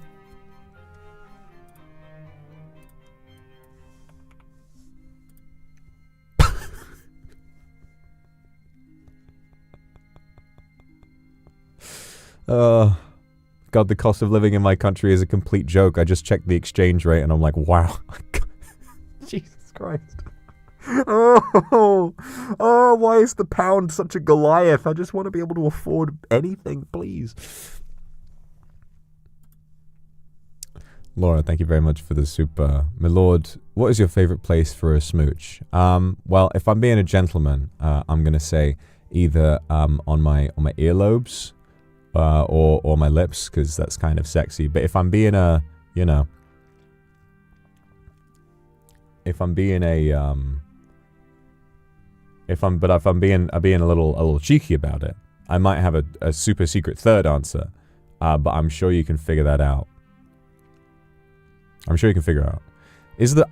God, the cost of living in my country is a complete joke. I just checked the exchange rate and I'm like, wow. Jesus Christ. Oh, why is the pound such a Goliath? I just want to be able to afford anything, please. Laura, thank you very much for the super. My lord, what is your favorite place for a smooch? Well, if I'm being a gentleman, I'm gonna say either on my earlobes or my lips, because that's kind of sexy. But if I'm being a, you know, if I'm being a if I'm being a little cheeky about it, I might have a super secret third answer, but I'm sure you can figure that out. I'm sure you can figure out. Is the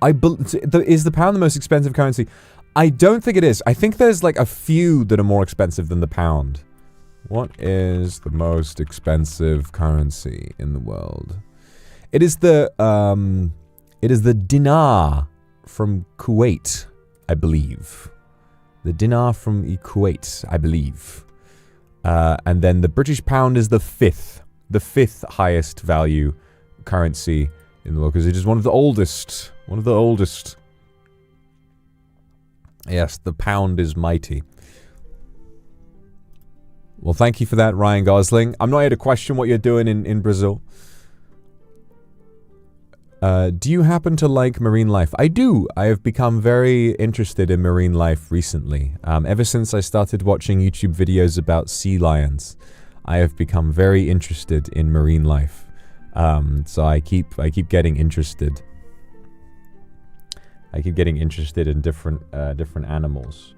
pound the most expensive currency? I don't think it is. I think there's like a few that are more expensive than the pound. What is the most expensive currency in the world? It is the dinar from Kuwait, I believe. The dinar from Kuwait, I believe. And then the British pound is the fifth highest value currency in the world, because it is one of the oldest. Yes, the pound is mighty. Well, thank you for that, Ryan Gosling. I'm not here to question what you're doing in Brazil. Do you happen to like marine life? I do. I have become very interested in marine life recently. Ever since I started watching YouTube videos about sea lions, I have become very interested in marine life. So I keep getting interested. I keep getting interested in different animals.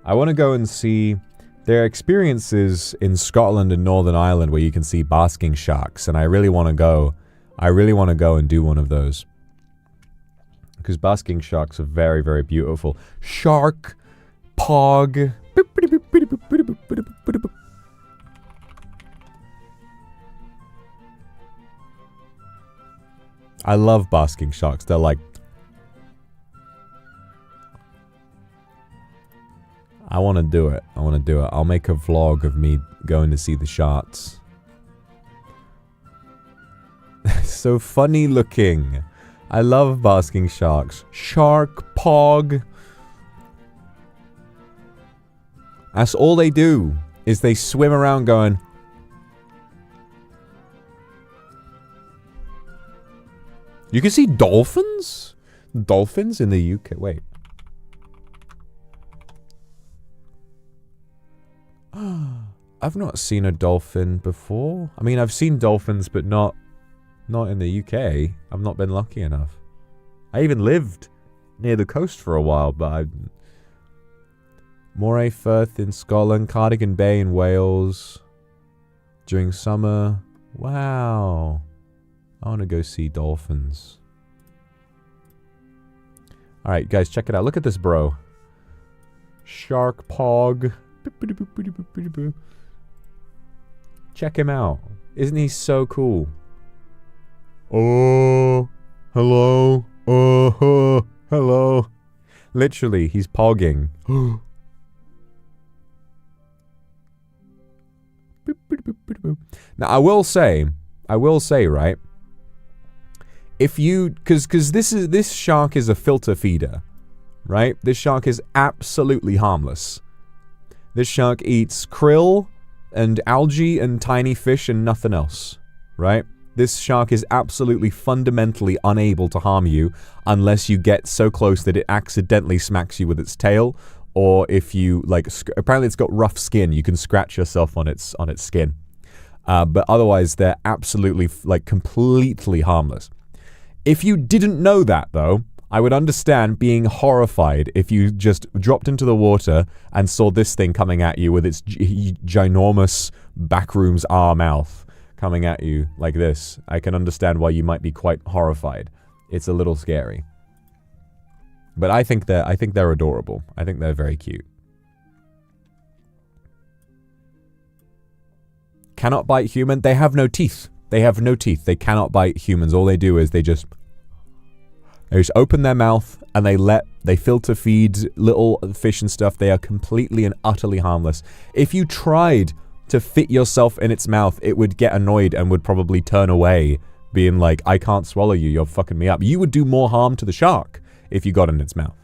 I want to go and see. There are experiences in Scotland and Northern Ireland where you can see basking sharks, and I really want to go. I really want to go and do one of those. Because basking sharks are very, very beautiful. Shark, pog. I love basking sharks. They're like... I want to do it. I'll make a vlog of me going to see the sharks. So funny looking. I love basking sharks. Shark, pog. That's all they do, is they swim around going... You can see dolphins? Dolphins in the UK. Wait. I've not seen a dolphin before. I mean, I've seen dolphins, but not in the UK. I've not been lucky enough. I even lived near the coast for a while, but Moray Firth in Scotland, Cardigan Bay in Wales during summer. Wow. I want to go see dolphins. Alright, guys, check it out. Look at this, bro. Shark pog. Check him out. Isn't he so cool? Oh, hello. Oh, hello. Literally, he's pogging. Now, I will say, right? If you, because this shark is a filter feeder, right? This shark is absolutely harmless. This shark eats krill and algae and tiny fish and nothing else, right? This shark is absolutely fundamentally unable to harm you unless you get so close that it accidentally smacks you with its tail, or if you, like, apparently it's got rough skin. You can scratch yourself on its skin. But otherwise, they're absolutely, like, completely harmless. If you didn't know that, though, I would understand being horrified if you just dropped into the water and saw this thing coming at you with its ginormous backrooms mouth coming at you like this, I can understand why you might be quite horrified. It's a little scary. But I think they're adorable. I think they're very cute. Cannot bite human. They have no teeth. They have no teeth. They cannot bite humans. All they do is they just open their mouth and they filter feed little fish and stuff. They are completely and utterly harmless. If you tried to fit yourself in its mouth, it would get annoyed and would probably turn away, being like, I can't swallow you, you're fucking me up. You would do more harm to the shark if you got in its mouth.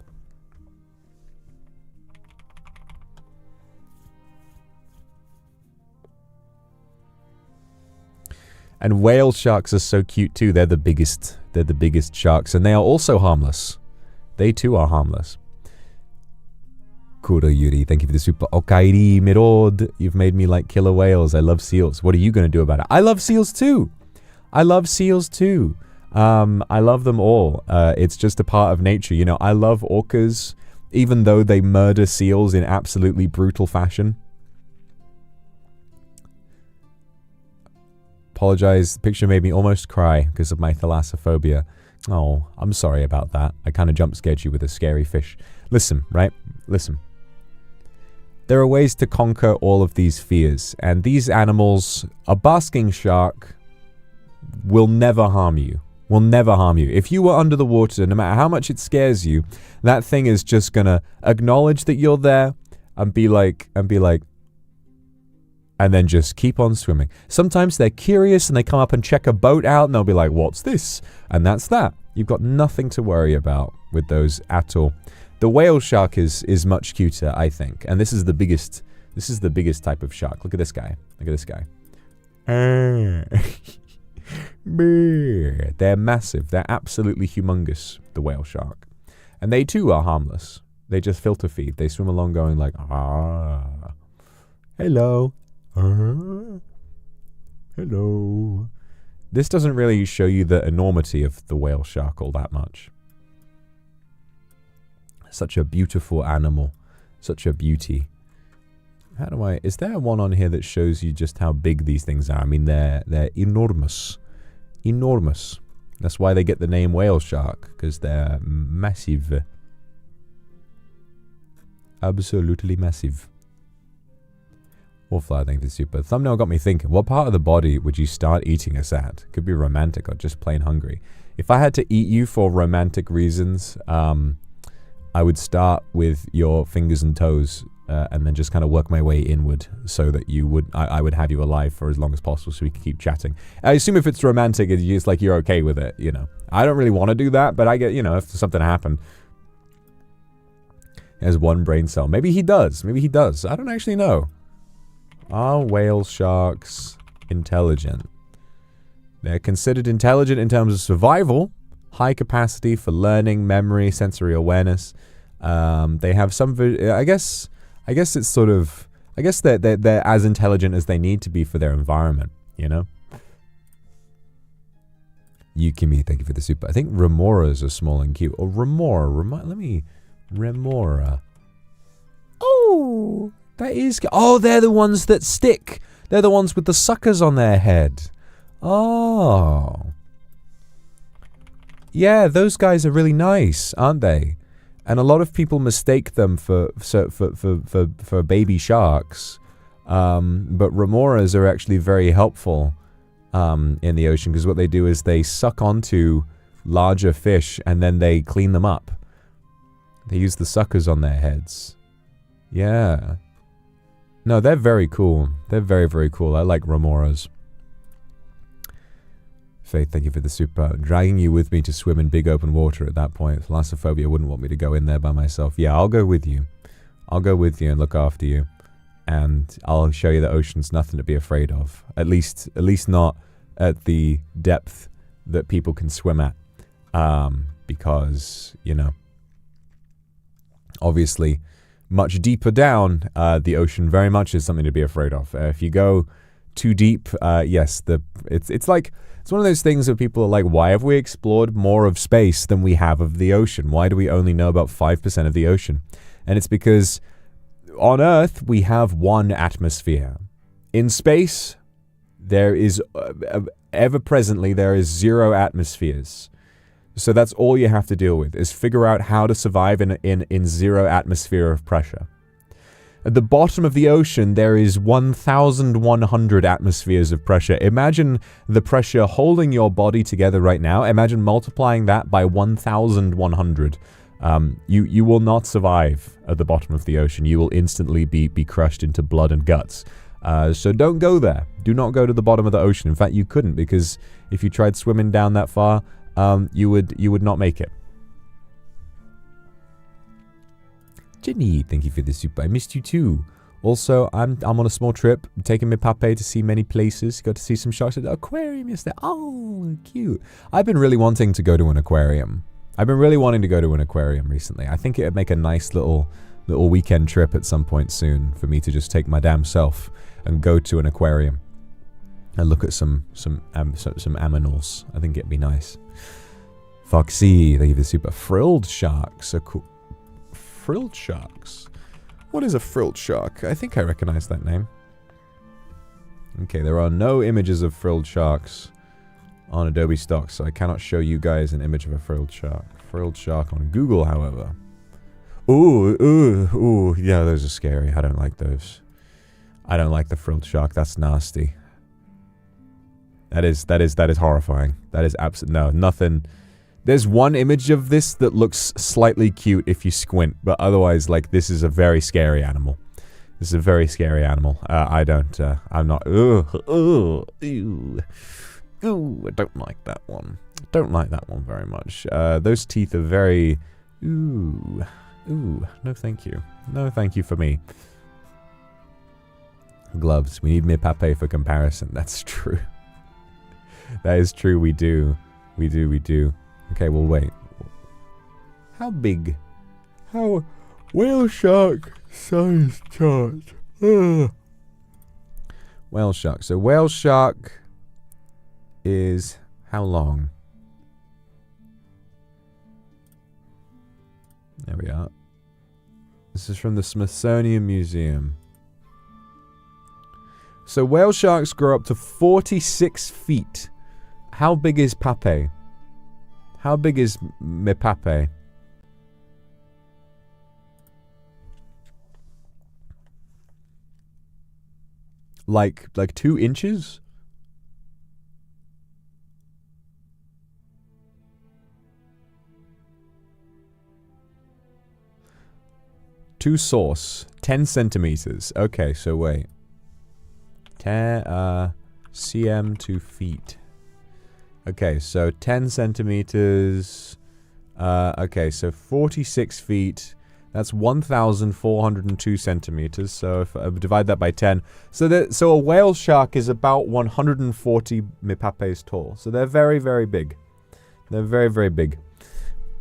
And whale sharks are so cute too. They're the biggest sharks, and they are also harmless. They too are harmless. Kuro Yuri, thank you for the super. Okairi Mirod, you've made me like killer whales. I love seals. What are you going to do about it? I love seals too. I love seals too. I love them all. It's just a part of nature. You know, I love orcas, even though they murder seals in absolutely brutal fashion. Apologize. The picture made me almost cry because of my thalassophobia. Oh, I'm sorry about that. I kind of jump scared you with a scary fish. Listen, right? Listen. There are ways to conquer all of these fears, and these animals, a basking shark, will never harm you. Will never harm you. If you were under the water, no matter how much it scares you, that thing is just gonna acknowledge that you're there and be like, and then just keep on swimming. Sometimes they're curious and they come up and check a boat out and they'll be like, what's this? And that's that. You've got nothing to worry about with those at all. The whale shark is much cuter, I think. And this is the biggest type of shark. Look at this guy. Look at this guy. They're massive. They're absolutely humongous, the whale shark. And they too are harmless. They just filter feed. They swim along going like, ah, hello. Hello. This doesn't really show you the enormity of the whale shark all that much. Such a beautiful animal. Such a beauty. Is there one on here that shows you just how big these things are? I mean, they're enormous. Enormous. That's why they get the name whale shark, because they're massive. Absolutely massive. Wallflower, thank you for the super. Thumbnail got me thinking, what part of the body would you start eating us at? Could be romantic or just plain hungry. If I had to eat you for romantic reasons, I would start with your fingers and toes, and then just kind of work my way inward so that I would have you alive for as long as possible so we can keep chatting. I assume if it's romantic, it's just like you're okay with it, you know. I don't really want to do that, but I get, you know, if something happened. He has one brain cell. Maybe he does. Maybe he does. I don't actually know. Are whale sharks intelligent? They're considered intelligent in terms of survival, high capacity for learning, memory, sensory awareness. They have some, I guess it's sort of, I guess they're as intelligent as they need to be for their environment, you know? Yukimi, thank you for the super. I think remoras are small and cute. Or remora, remora. Oh! That is... Oh, they're the ones that stick. They're the ones with the suckers on their head. Oh. Yeah, those guys are really nice, aren't they? And a lot of people mistake them for baby sharks. But remoras are actually very helpful in the ocean, because what they do is they suck onto larger fish and then they clean them up. They use the suckers on their heads. Yeah. No, they're very cool. They're very, very cool. I like remoras. Faith, thank you for the super. Dragging you with me to swim in big open water at that point. Thalassophobia wouldn't want me to go in there by myself. Yeah, I'll go with you. I'll go with you and look after you. And I'll show you the ocean's nothing to be afraid of. At least not at the depth that people can swim at. Because, you know, obviously... much deeper down, the ocean very much is something to be afraid of. If you go too deep, yes, it's one of those things where people are like, why have we explored more of space than we have of the ocean? Why do we only know about 5% of the ocean? And it's because on Earth, we have one atmosphere. In space, there is, ever presently, there is 0 atmospheres. So that's all you have to deal with, is figure out how to survive in 0 atmosphere of pressure. At the bottom of the ocean, there is 1,100 atmospheres of pressure. Imagine the pressure holding your body together right now. Imagine multiplying that by 1,100. You will not survive at the bottom of the ocean. You will instantly be crushed into blood and guts. So don't go there. Do not go to the bottom of the ocean. In fact, you couldn't, because if you tried swimming down that far, you would not make it. Jenny, thank you for the super. I missed you too. Also, I'm on a small trip. I'm taking my pape to see many places. Got to see some sharks at the aquarium yesterday. Oh, cute. I've been really wanting to go to an aquarium. I've been really wanting to go to an aquarium recently. I think it would make a nice little weekend trip at some point soon for me to just take my damn self and go to an aquarium and look at some aminals. I think it'd be nice. Foxy, thank you for the super. Frilled sharks are cool. Frilled sharks? What is a frilled shark? I think I recognize that name. Okay, there are no images of frilled sharks on Adobe Stock, so I cannot show you guys an image of a frilled shark. Frilled shark on Google, however. Ooh, yeah, those are scary. I don't like those. I don't like the frilled shark. That's nasty. That is horrifying. That is no, nothing. There's one image of this that looks slightly cute if you squint, but otherwise, like, this is a very scary animal. This is a very scary animal. I'm not, ew, I don't like that one. Don't like that one very much. Those teeth are very, no thank you. No thank you for me. Gloves, we need me pape for comparison. That's true. That is true, we do. We do. Okay, well, wait. How big? How? Whale shark size chart. Whale shark. So whale shark is how long? There we are. This is from the Smithsonian Museum. So whale sharks grow up to 46 feet. How big is pape? How big is me pape? Like 2 inches? To source, 10 centimeters. Okay, so wait. 10 cm to feet. Okay, so 10 centimeters. Okay, so 46 feet. That's 1,402 centimeters. So if I divide that by 10. So a whale shark is about 140 mipapes tall. So they're very, very big. They're very, very big.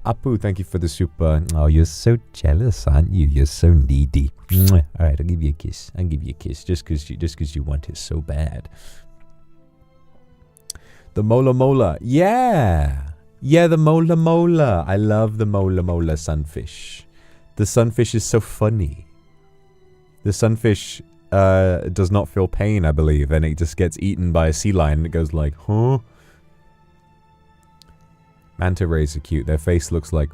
Apu, thank you for the super. Oh, you're so jealous, aren't you? You're so needy. All right, I'll give you a kiss. I'll give you a kiss just because you want it so bad. The Mola Mola. Yeah. Yeah, the Mola Mola. I love the Mola Mola sunfish. The sunfish is so funny. The sunfish does not feel pain, I believe, and it just gets eaten by a sea lion and it goes like, huh? Manta rays are cute. Their face looks like...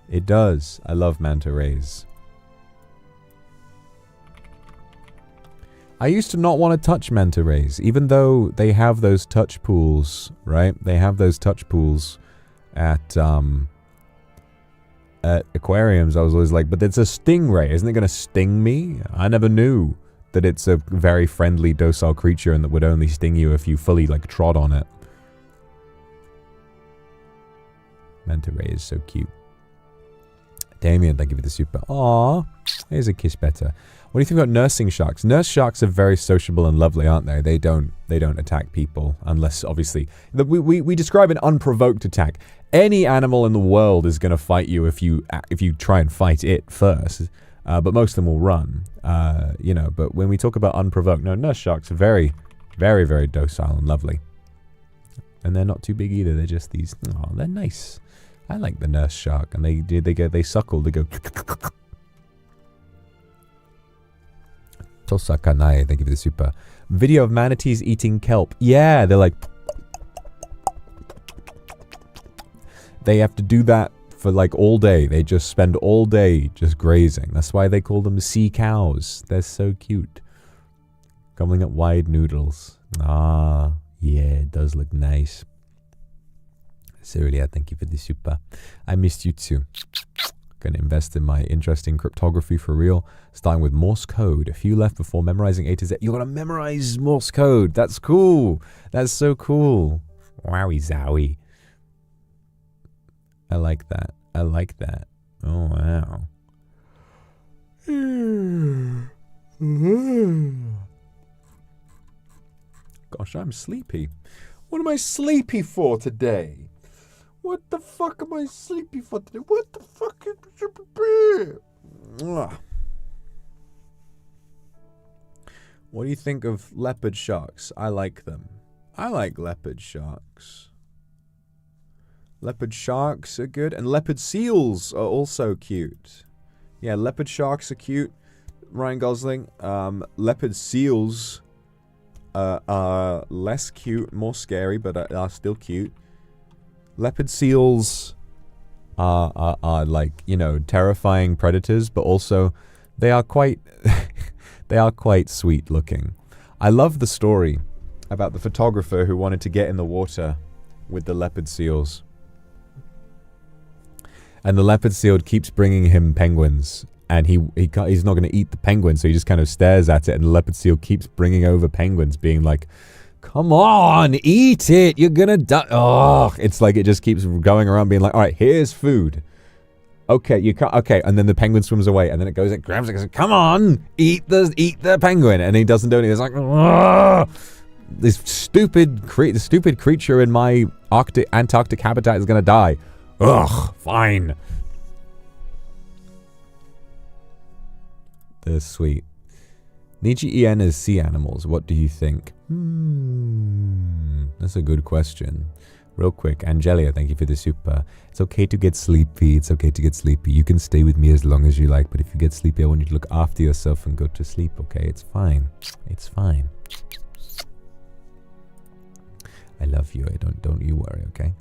It does. I love manta rays. I used to not want to touch manta rays, even though they have those touch pools, right? They have those touch pools at aquariums. I was always like, but it's a stingray. Isn't it going to sting me? I never knew that it's a very friendly, docile creature and that would only sting you if you fully, like, trod on it. Manta ray is so cute. Damien, thank you for the super. Aww. Here's a kiss better. What do you think about nursing sharks? Nurse sharks are very sociable and lovely, aren't they? They don't attack people unless, obviously, we describe an unprovoked attack. Any animal in the world is going to fight you if you try and fight it first. But most of them will run. You know, but when we talk about unprovoked, no, nurse sharks are very, very, very docile and lovely. And they're not too big either. They're just these. Oh, they're nice. I like the nurse shark, and they suckle. They go. Tosakanae, thank you for the super. Video of manatees eating kelp. Yeah, they're like... They have to do that for like all day. They just spend all day just grazing. That's why they call them sea cows. They're so cute. Gobbling up wide noodles. Ah, yeah, it does look nice. Cerealia, thank you for the super. I missed you too. Gonna invest in my interesting cryptography for real. Starting with Morse code. A few left before memorizing A to Z. You're gonna memorize Morse code. That's cool. That's so cool. Wowie zowie. I like that. I like that. Oh, wow. Gosh, I'm sleepy. What am I sleepy for today? What the fuck am I sleepy for today? What the fuck is... What do you think of leopard sharks? I like them. I like leopard sharks. Leopard sharks are good. And leopard seals are also cute. Yeah, leopard sharks are cute. Ryan Gosling. Leopard seals are less cute, more scary, but are still cute. Leopard seals are like, you know, terrifying predators, but also they are quite they are quite sweet looking. I love the story about the photographer who wanted to get in the water with the leopard seals. And the leopard seal keeps bringing him penguins, and he's not going to eat the penguin, so he just kind of stares at it, and the leopard seal keeps bringing over penguins, being like, come on, eat it, you're gonna die. Oh, it's like it just keeps going around being like, all right, here's food. Okay, you can't, okay, and then the penguin swims away, and then it goes, it grabs it, goes, come on, eat the penguin, and he doesn't do anything. It's like, oh, this stupid creature in my Antarctic habitat is gonna die. Ugh, fine. They're sweet. NIJISANJI as sea animals, what do you think? That's a good question. Real quick, Angelia, thank you for the super. It's okay to get sleepy. It's okay to get sleepy. You can stay with me as long as you like, but if you get sleepy, I want you to look after yourself and go to sleep, okay? It's fine. It's fine. I love you. Don't you worry, okay?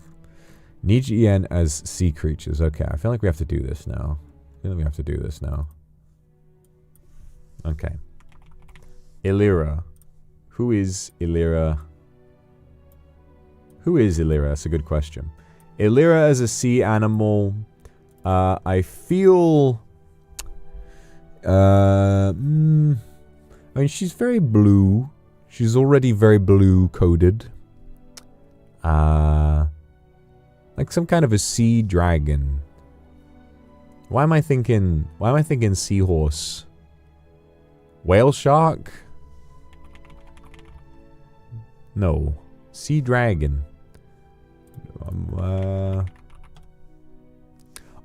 NIJISANJI as sea creatures. Okay, I feel like we have to do this now. Okay. Illyra. Who is Illyra? That's a good question. Illyra as a sea animal. I feel... I mean, she's very blue. She's already very blue-coded. Like some kind of a sea dragon. Why am I thinking seahorse? Whale shark? No. Sea dragon.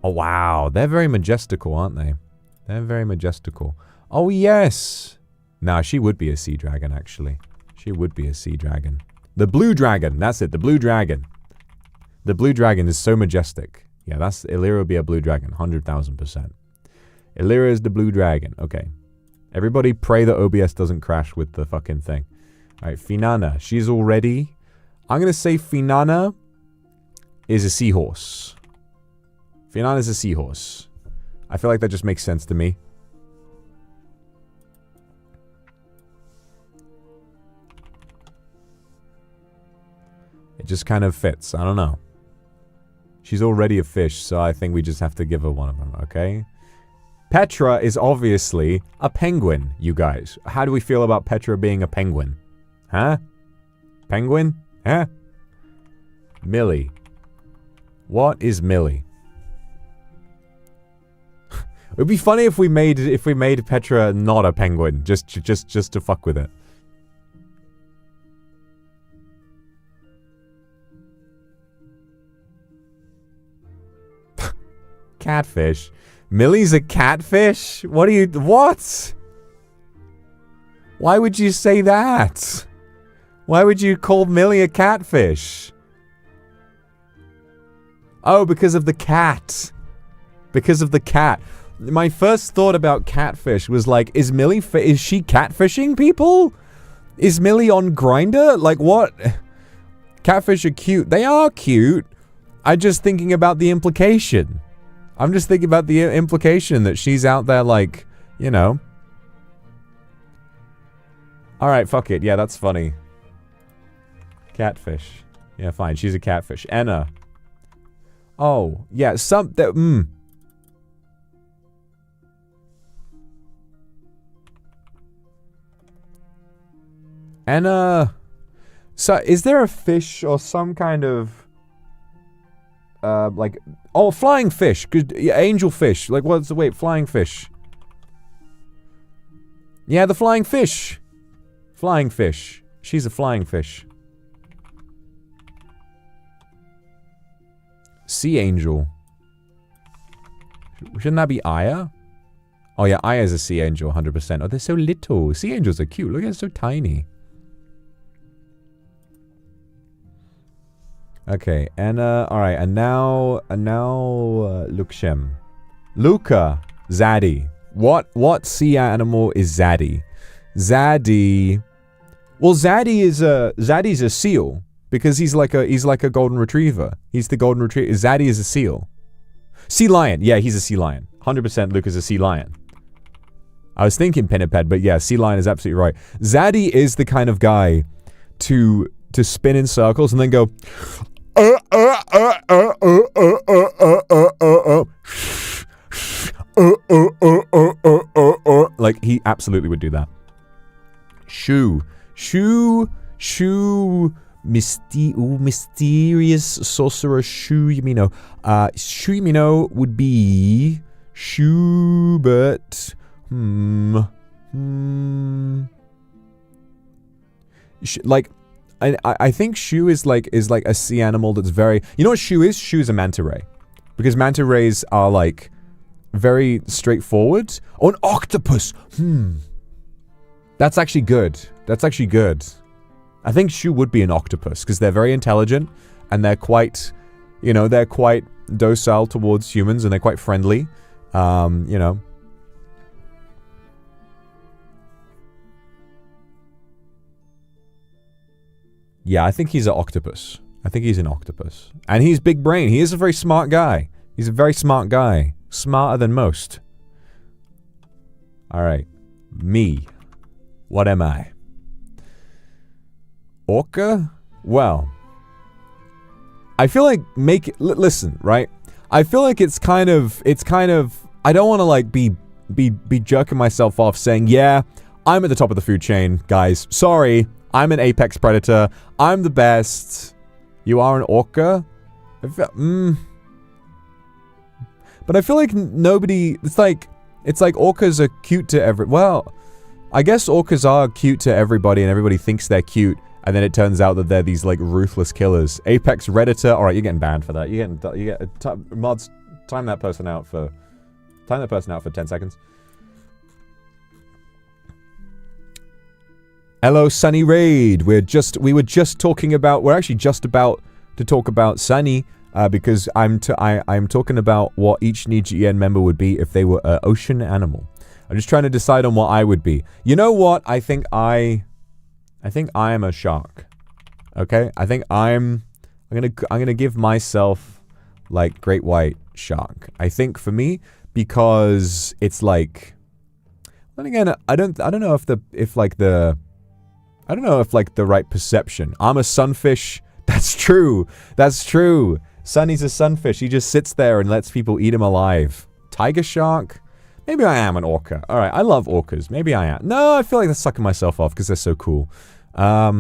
Oh wow, they're very majestical, aren't they? They're very majestical. Oh yes! Nah, she would be a sea dragon, actually. She would be a sea dragon. The blue dragon, that's it, the blue dragon. The blue dragon is so majestic. Yeah, that's Illyra would be a blue dragon, 100,000%. Illyra is the blue dragon. Okay. Everybody pray that OBS doesn't crash with the fucking thing. Alright, Finana. She's already... I'm going to say Finana is a seahorse. Finana is a seahorse. I feel like that just makes sense to me. It just kind of fits. I don't know. She's already a fish, so I think we just have to give her one of them, okay? Petra is obviously a penguin, you guys. How do we feel about Petra being a penguin? Huh? Penguin? Huh? Millie. What is Millie? It would be funny if we made Petra not a penguin, just to fuck with it. Catfish. Millie's a catfish? What? Why would you say that? Why would you call Millie a catfish? Oh, because of the cat. Because of the cat. my first thought about catfish was like, is she catfishing people? Is Millie on Grindr? Like, what? Catfish are cute. They are cute. I'm just thinking about the implication. I'm just thinking about the implication that she's out there like, you know. Alright, fuck it. Yeah, that's funny. Catfish. Yeah, fine. She's a catfish. Anna. Oh, yeah, Anna. So, is there a fish or some kind of... like... Oh, flying fish. Good, yeah, angel fish. Like, what's the... Wait, flying fish. Yeah, the flying fish. Flying fish. She's a flying fish. Sea angel. Shouldn't that be Aya? Oh yeah, Aya's a sea angel, 100%. Oh, they're so little. Sea angels are cute. Look at it, so tiny. Okay, and alright, and now Luxiem. Luca, Zaddy. What sea animal is Zaddy? Zaddy. Well, Zaddy's a seal. Because he's like a golden retriever. He's the golden retriever. Zaddy is a seal. Sea lion. Yeah, he's a sea lion. 100% Luke is a sea lion. I was thinking pinniped, but yeah, sea lion is absolutely right. Zaddy is the kind of guy to spin in circles and then go like he absolutely would do that. Shoo. Mysterious sorcerer Shu Yamino. Shu Yamino would be Schubert. Like, I think Shu is like a sea animal that's very... You know what Shu is? Shu is a manta ray. Because manta rays are like very straightforward. Oh, an octopus. That's actually good. That's actually good. I think Shu would be an octopus, because they're very intelligent, and they're quite, you know, they're quite docile towards humans, and they're quite friendly, you know. Yeah, I think he's an octopus. I think he's an octopus. And he's big brain. He is a very smart guy. He's a very smart guy. Smarter than most. Alright. Me. What am I? Orca? Well, I feel like listen, right? I feel like it's kind of, I don't want to like be jerking myself off saying, yeah, I'm at the top of the food chain, guys. Sorry, I'm an apex predator. I'm the best. You are an orca? But I feel like nobody, it's like orcas are cute to well, I guess orcas are cute to everybody and everybody thinks they're cute. And then it turns out that they're these, like, ruthless killers. Apex Redditor. Alright, you're getting banned for that. Mods, time that person out for 10 seconds. Hello, Sunny Raid. We're actually just about to talk about Sunny, because I'm talking about what each NIJISANJI member would be if they were an ocean animal. I'm just trying to decide on what I would be. You know what? I think I am a shark. Okay? I think I'm gonna give myself like great white shark. I think for me, because it's like, then again, I don't know if the right perception. I'm a sunfish. That's true. That's true. Sunny's a sunfish. He just sits there and lets people eat him alive. Tiger shark? Maybe I am an orca. Alright, I love orcas. Maybe I am. No, I feel like that's sucking myself off because they're so cool. I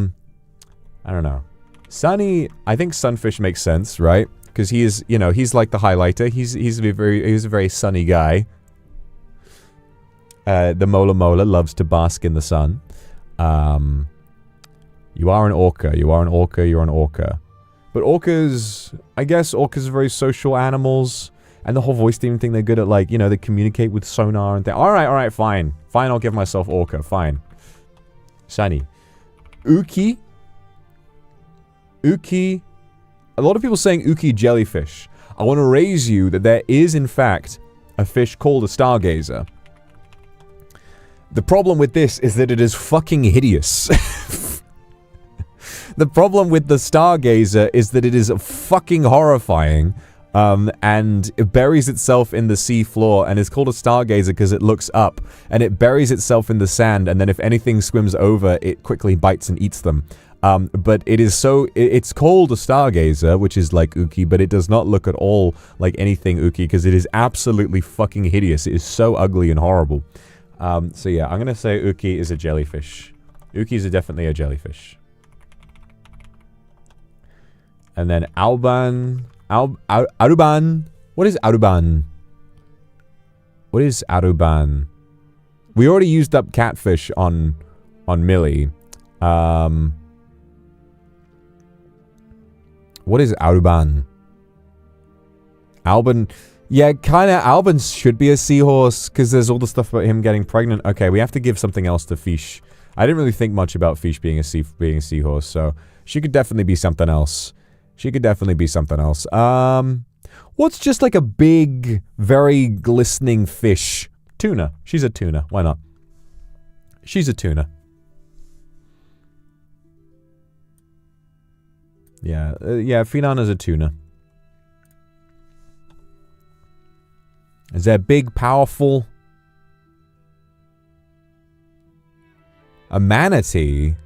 don't know. Sunny, I think sunfish makes sense, right? Because he is, you know, he's like the highlighter. He's a very sunny guy. The Mola loves to bask in the sun. You are an orca. You are an orca. You're an orca. But orcas, I guess orcas are very social animals. And the whole voice theme thing, they're good at, like, you know, they communicate with sonar and things. Alright, fine. Fine, I'll give myself orca. Fine. Sunny. Uki. Uki. A lot of people saying Uki jellyfish. I want to raise you that there is, in fact, a fish called a stargazer. The problem with this is that it is fucking hideous. The problem with the stargazer is that it is fucking horrifying, and it buries itself in the sea floor, and it's called a stargazer because it looks up, and it buries itself in the sand, and then if anything swims over, it quickly bites and eats them. But it is so, it's called a stargazer, which is like Uki, but it does not look at all like anything Uki, because it is absolutely fucking hideous. It is so ugly and horrible. So yeah, I'm gonna say Uki is a jellyfish. Ukis are definitely a jellyfish. And then Aruban. What is Aruban? What is Aruban? We already used up catfish on Millie. What is Aruban? Alban. Yeah, kinda. Alban should be a seahorse, because there's all the stuff about him getting pregnant. Okay, we have to give something else to Fish. I didn't really think much about Fish being a seahorse, so she could definitely be something else. She could definitely be something else. What's just like a big, very glistening fish? Tuna. She's a tuna. Why not? She's a tuna. Yeah, Finana's a tuna. Is that big, powerful? A manatee?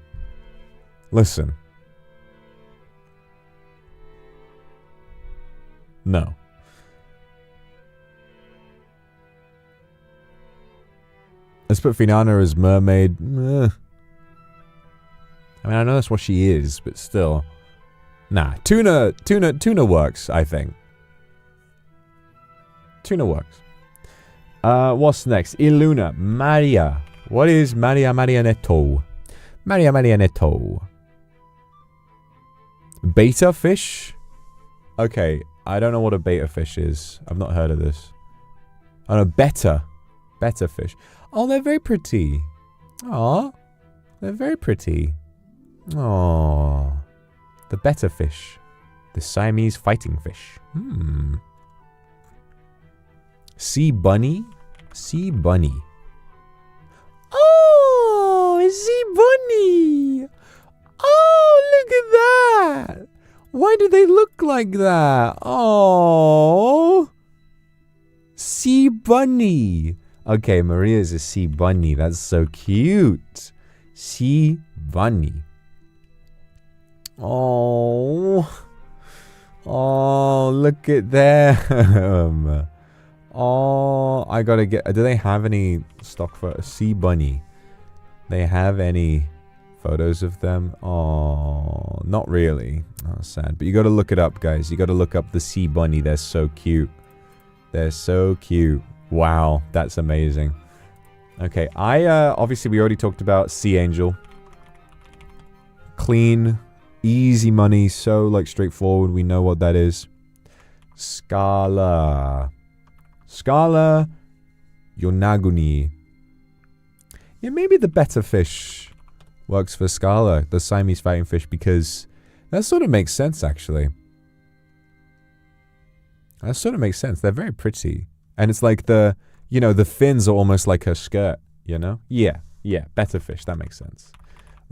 Listen. No. Let's put Finana as mermaid. I mean, I know that's what she is, but still. Nah, tuna works, I think. Tuna works. What's next? Iluna. Maria. What is Maria Marianetto? Maria Marianetto. Beta fish? Okay, I don't know what a beta fish is. I've not heard of this. Oh no, betta. Betta fish. Oh, they're very pretty. Aw. They're very pretty. Aww. The betta fish. The Siamese fighting fish. Sea bunny? Sea bunny. Oh, a sea bunny. Oh, look at that. Why do they look like that? Oh. Sea bunny. Okay, Maria's a sea bunny. That's so cute. Sea bunny. Oh. Oh, look at them. Oh, I gotta get... Do they have any stock for a sea bunny? They have any photos of them? Oh, not really. Oh, sad. But you gotta look it up, guys. You gotta look up the sea bunny. They're so cute. They're so cute. Wow, that's amazing. Okay, obviously we already talked about Sea Angel. Clean, easy money, so like straightforward. We know what that is. Scala. Scala Yonaguni. Yeah, maybe the better fish works for Scala, the Siamese fighting fish, because that sort of makes sense, actually. That sort of makes sense. They're very pretty. And it's like the, you know, the fins are almost like her skirt, you know? Yeah, better fish. That makes sense.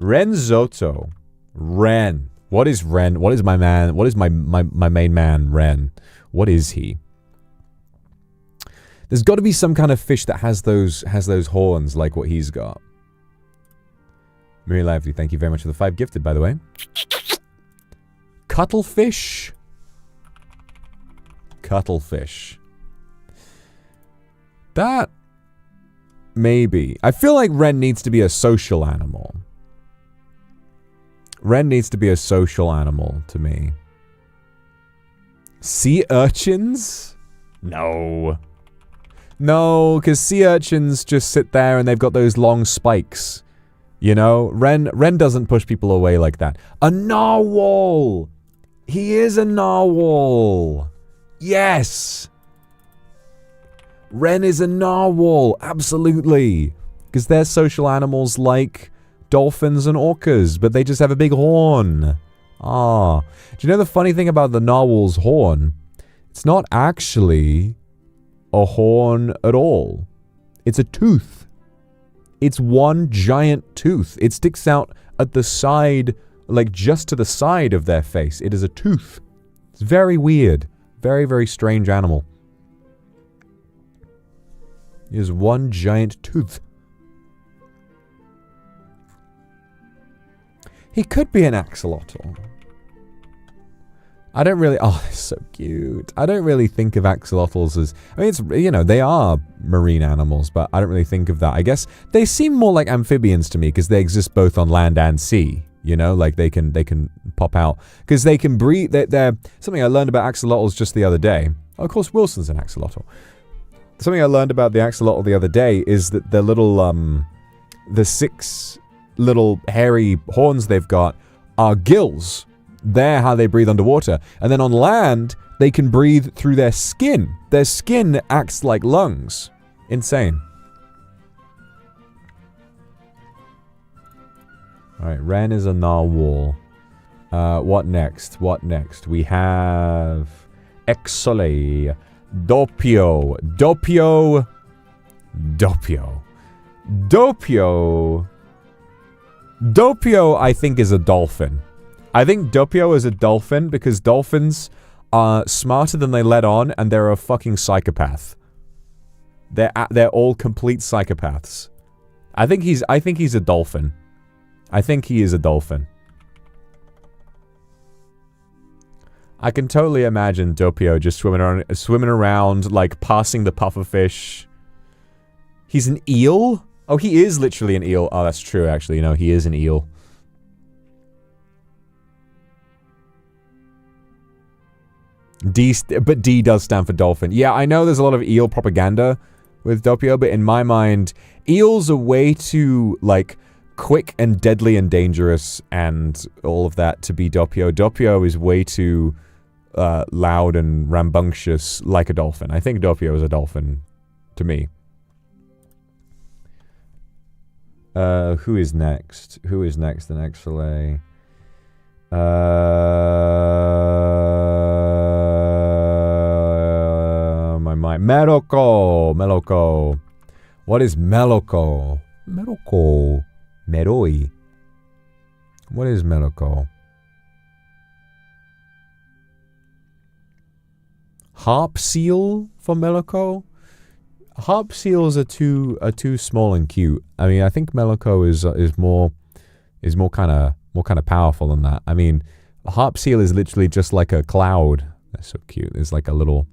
Renzotto. Ren. What is Ren? What is my man? What is my main man, Ren? What is he? There's got to be some kind of fish that has those horns like what he's got. Very lively. Thank you very much for the 5 gifted, by the way. Cuttlefish. Cuttlefish. That... maybe. I feel like Ren needs to be a social animal. Ren needs to be a social animal to me. Sea urchins? No. No, because sea urchins just sit there and they've got those long spikes. You know? Ren doesn't push people away like that. A narwhal! He is a narwhal! Yes! Ren is a narwhal, absolutely. Because they're social animals like dolphins and orcas, but they just have a big horn. Ah. Do you know the funny thing about the narwhal's horn? It's not actually a horn at all. It's a tooth. It's one giant tooth. It sticks out at the side, like just to the side of their face. It is a tooth. It's very weird. Very, very strange animal. It is one giant tooth. He could be an axolotl. I don't really... Oh, it's so cute. I don't really think of axolotls as... I mean, it's, you know, they are marine animals, but I don't really think of that. I guess they seem more like amphibians to me because they exist both on land and sea. You know, like they can pop out. Because they can breathe... They're something I learned about axolotls just the other day. Oh, of course, Wilson's an axolotl. Something I learned about the axolotl the other day is that the little... the 6 little hairy horns they've got are gills. They're how they breathe underwater. And then on land, they can breathe through their skin. Their skin acts like lungs. Insane. Alright, Ren is a narwhal. What next? What next? We have... Exole. Doppio. Doppio. Doppio. Doppio. Doppio, I think, is a dolphin. I think Doppio is a dolphin because dolphins are smarter than they let on, and they're a fucking psychopath. They're all complete psychopaths. I think he's a dolphin. I think he is a dolphin. I can totally imagine Doppio just swimming around, like passing the pufferfish. He's an eel? Oh, he is literally an eel. Oh, that's true, actually. You know, he is an eel. But D does stand for dolphin. Yeah, I know there's a lot of eel propaganda with Doppio, but in my mind, eels are way too, like, quick and deadly and dangerous and all of that to be Doppio. Doppio is way too loud and rambunctious like a dolphin. I think Doppio is a dolphin to me. Who is next? Who is next? The next fillet. My mind. Meroko. Meloko. What is Meloko? Meloko. Meroi. What is Meloko? Harp seal for Meloko? Harp seals are too small and cute. I mean, I think Meloko is more kind of powerful than that. I mean, a harp seal is literally just like a cloud. That's so cute. It's like a little...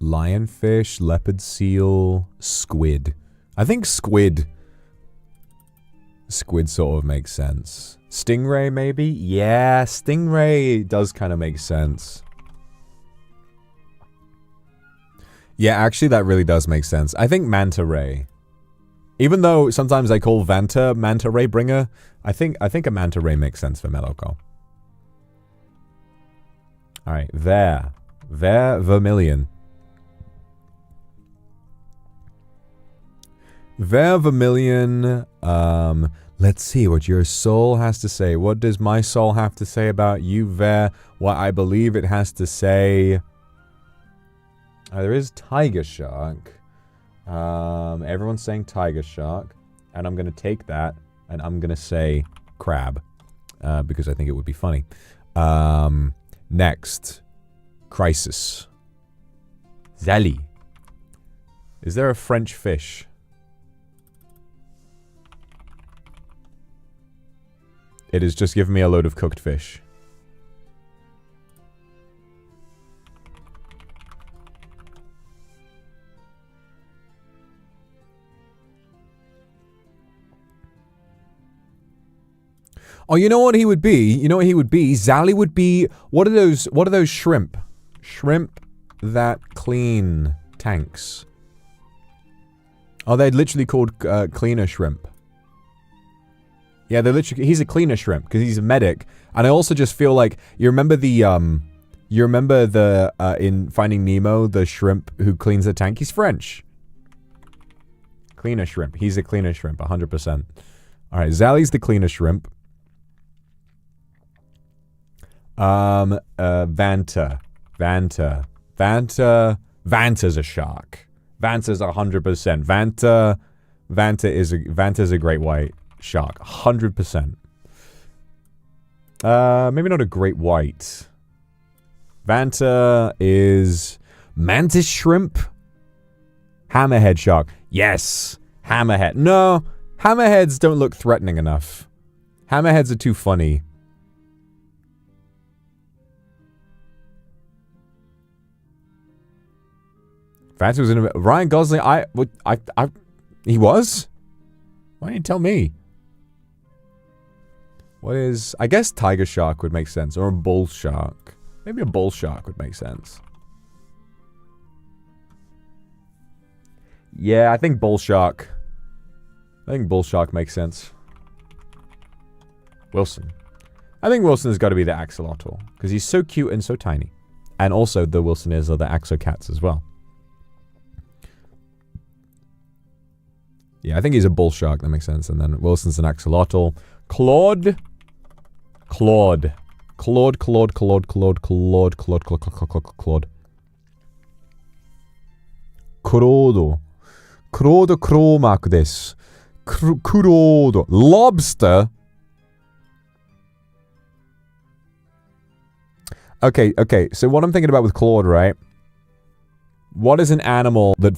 Lionfish, leopard seal, squid. I think squid sort of makes sense. Stingray, maybe? Yeah, stingray does kind of make sense. Yeah, actually, that really does make sense. I think manta ray. Even though sometimes I call Vanta manta ray bringer, I think a manta ray makes sense for Meloko. Alright, there. Vermilion. Vermilion, let's see what your soul has to say. What does my soul have to say about you, Ver? What I believe it has to say... there is tiger shark. Everyone's saying tiger shark. And I'm going to take that, and I'm going to say crab. Because I think it would be funny. Next. Crisis. Zali. Is there a French fish? It has just given me a load of cooked fish. Oh, you know what he would be? You know what he would be? Zali would be... What are those shrimp? Shrimp that clean tanks. Oh, they're literally called cleaner shrimp. Yeah, they're literally... He's a cleaner shrimp because he's a medic. And I also just feel like... You remember the... in Finding Nemo, the shrimp who cleans the tank? He's French. Cleaner shrimp. He's a cleaner shrimp, 100%. Alright, Zally's the cleaner shrimp. Vanta. Vanta's a shark. Vanta's 100%. Vanta's a great white shark. 100%. Maybe not a great white. Vanta is mantis shrimp. Hammerhead shark. Yes. Hammerhead. No. Hammerheads don't look threatening enough. Hammerheads are too funny. Vanta was in a... Ryan Gosling, he was? Why didn't you tell me? What is... I guess tiger shark would make sense. Or a bull shark. Maybe a bull shark would make sense. Yeah, I think bull shark. I think bull shark makes sense. Wilson. I think Wilson has got to be the axolotl. Because he's so cute and so tiny. And also the Wilson is the axocats as well. Yeah, I think he's a bull shark. That makes sense. And then Wilson's an axolotl. Claude. Crodo. Crodo Cromac this. Crodo. Lobster. Okay. So what I'm thinking about with Claude, right? What is an animal that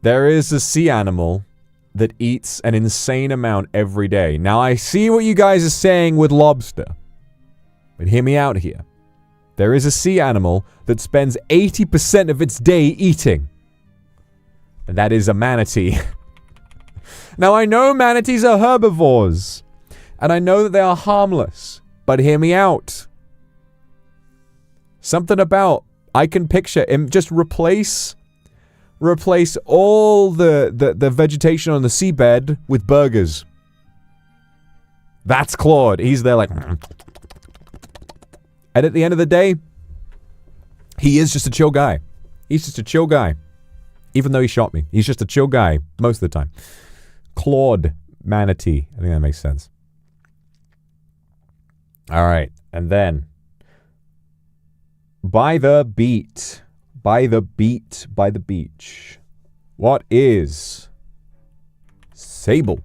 There is a sea animal that eats an insane amount every day. Now, I see what you guys are saying with lobster. But hear me out here. There is a sea animal that spends 80% of its day eating. And that is a manatee. Now, I know manatees are herbivores. And I know that they are harmless. But hear me out. Something about... I can picture him just replace all the vegetation on the seabed with burgers. That's Claude. He's there like... And at the end of the day, he is just a chill guy. He's just a chill guy. Even though he shot me. He's just a chill guy most of the time. Claude manatee. I think that makes sense. Alright. And then... By the beat. By the beat. By the beach. What is... Sable?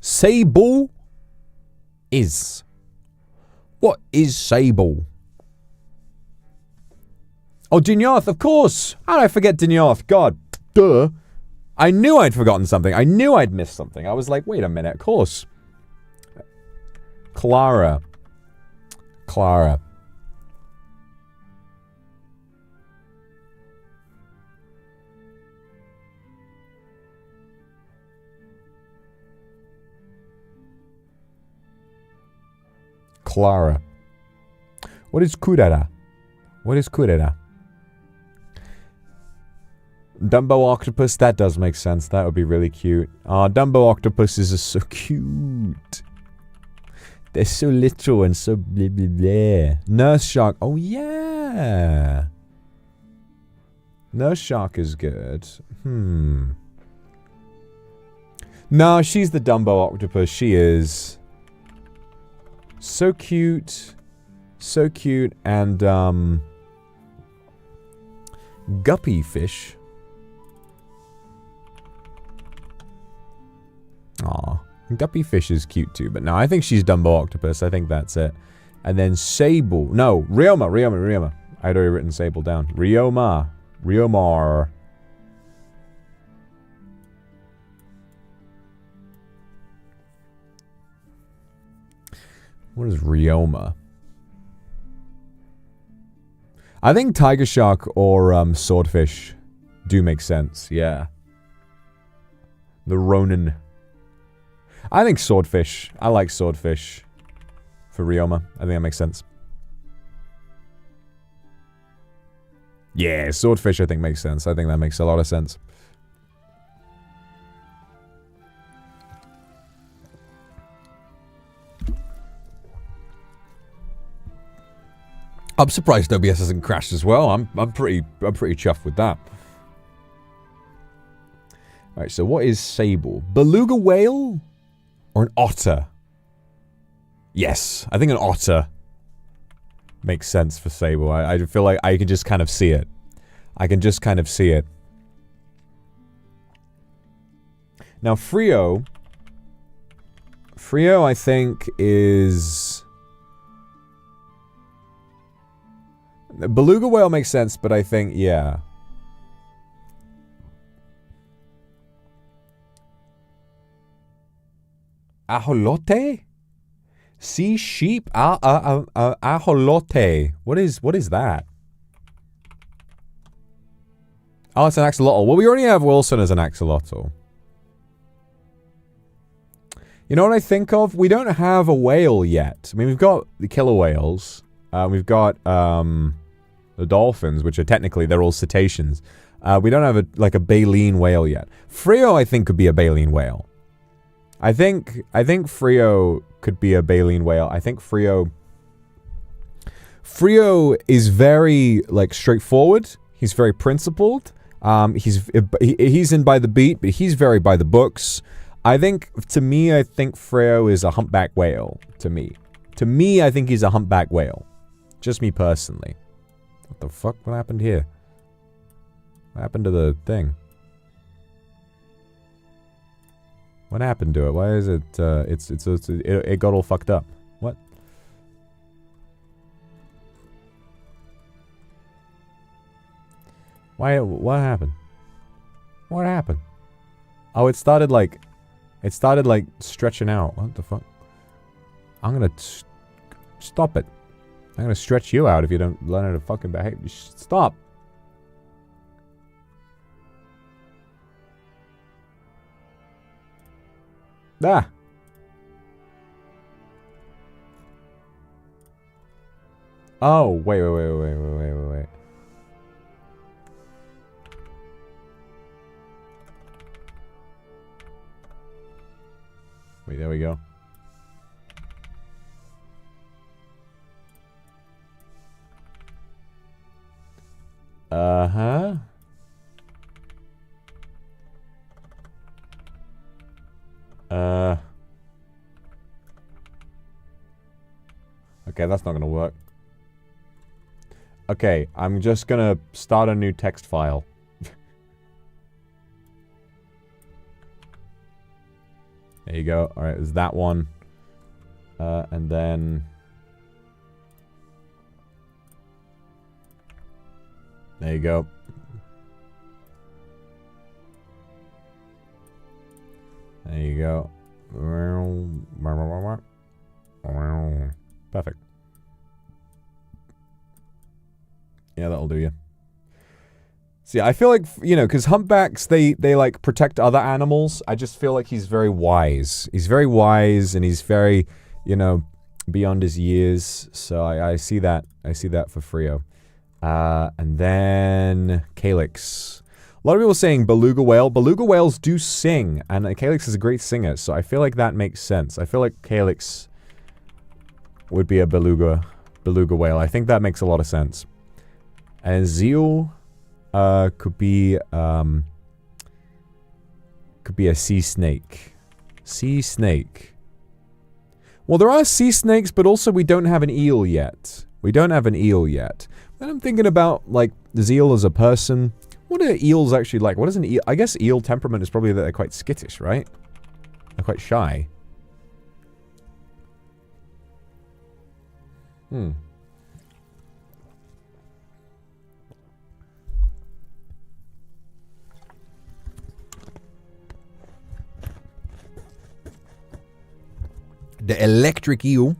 Sable is... What is Sable? Oh, Dinyath, of course! How did I forget Dinyath? God, duh. I knew I'd forgotten something. I knew I'd missed something. I was like, wait a minute, of course. Clara. Clara. Clara. What is Kurara? What is Kurara? Dumbo octopus, that does make sense. That would be really cute. Dumbo octopuses are so cute. They're so little and so blah blah blah. Nurse shark. Oh yeah. Nurse shark is good. No, she's the Dumbo octopus. She is. So cute. So cute. And, guppy fish. Aw. Guppy fish is cute too. But no, I think she's Dumbo octopus. I think that's it. And then Sable. No, Ryoma. I'd already written Sable down. Ryomar. What is Ryoma? I think tiger shark or swordfish do make sense, yeah. The Ronin. I think swordfish. I like swordfish for Ryoma. I think that makes sense. Yeah, swordfish I think makes sense. I think that makes a lot of sense. I'm surprised OBS hasn't crashed as well. I'm pretty chuffed with that. Alright, so what is sable? Beluga whale? Or an otter? Yes, I think an otter makes sense for sable. I feel like I can just kind of see it. I can just kind of see it. Now, Frio, I think, is... Beluga whale makes sense, but I think, yeah. Ajolote? Sea sheep? Ajolote. What is that? Oh, it's an axolotl. Well, we already have Wilson as an axolotl. You know what I think of? We don't have a whale yet. I mean, we've got the killer whales. We've got the dolphins, which are technically, they're all cetaceans. We don't have a baleen whale yet. Frio, I think, could be a baleen whale. I think Frio could be a baleen whale. I think Frio is very, like, straightforward. He's very principled. He's in by the beat, but he's very by the books. I think Frio is a humpback whale, to me. To me, I think he's a humpback whale. Just me personally. What the fuck? What happened here? What happened to the thing? What happened to it? Why is it, it got all fucked up. What? What happened? What happened? Oh, it started like stretching out. What the fuck? I'm gonna stop it. I'm gonna stretch you out if you don't learn how to fucking behave. Stop. Ah. Oh, wait. Wait, there we go. Uh-huh. Okay, that's not gonna work. Okay, I'm just gonna start a new text file. There you go. Alright, there's that one. And then... There you go. There you go. Perfect. Yeah, that'll do you. See, I feel like, you know, because humpbacks, they like protect other animals. I just feel like he's very wise. He's very wise and he's very, you know, beyond his years. So I see that. I see that for Frio. And then Calyx. A lot of people saying beluga whale. Beluga whales do sing, and Calyx is a great singer, so I feel like that makes sense. I feel like Calyx would be a beluga whale. I think that makes a lot of sense. And Zeal could be a sea snake. Sea snake. Well, there are sea snakes, but also we don't have an eel yet. We don't have an eel yet. Then I'm thinking about, like, Zeal as a person. What are eels actually like? What is an eel? I guess eel temperament is probably that they're quite skittish, right? They're quite shy. The electric eel.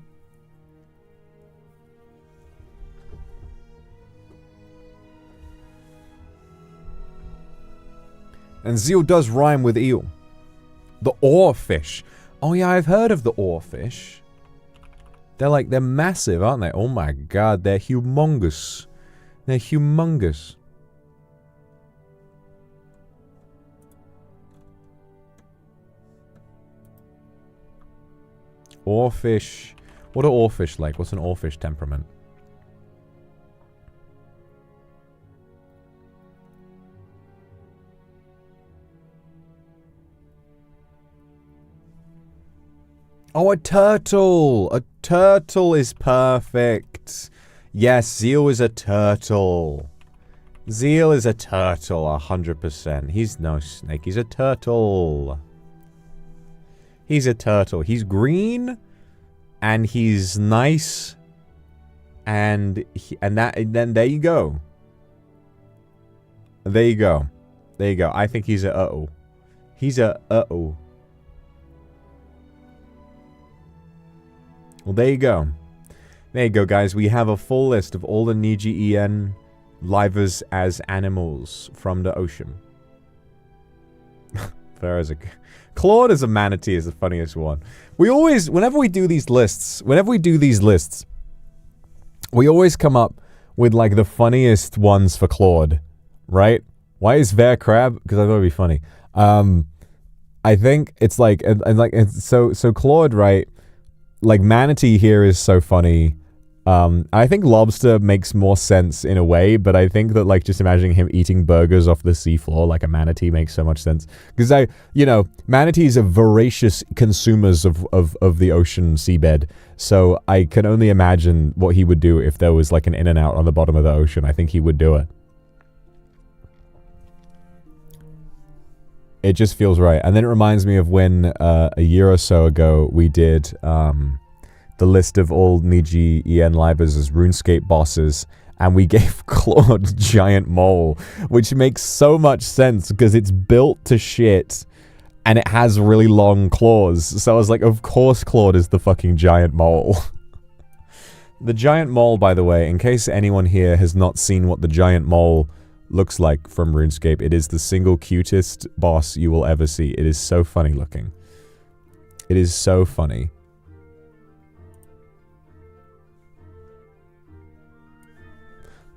And Zeal does rhyme with eel. The oarfish. Oh yeah, I've heard of the oarfish. They're massive, aren't they? Oh my god, they're humongous. They're humongous. Oarfish. What are oarfish like? What's an oarfish temperament? Oh, a turtle! A turtle is perfect. Yes, Zeal is a turtle. Zeal is a turtle, 100%. He's no snake, he's a turtle. He's a turtle. He's green, and he's nice, and then there you go. There you go. There you go. I think he's a uh-oh. He's a uh-oh. Well, there you go. There you go, guys. We have a full list of all the NIJISANJI livers as animals from the ocean. Claude as a manatee is the funniest one. We always, whenever we do these lists, we always come up with, like, the funniest ones for Claude, right? Why is Ver crab? Because I thought it'd be funny. I think it's like, so Claude, right? Like, manatee here is so funny. I think lobster makes more sense in a way, but I think that, like, just imagining him eating burgers off the seafloor like a manatee makes so much sense. Because manatees are voracious consumers of the ocean seabed. So I can only imagine what he would do if there was, like, an In-N-Out on the bottom of the ocean. I think he would do it. It just feels right. And then it reminds me of when a year or so ago we did the list of all NIJISANJI livers as RuneScape bosses, and we gave Claude Giant Mole, which makes so much sense because it's built to shit and it has really long claws. So I was like, of course Claude is the fucking Giant Mole. The Giant Mole, by the way, in case anyone here has not seen what the Giant Mole looks like from RuneScape, it is the single cutest boss you will ever see. It is so funny looking. It is so funny.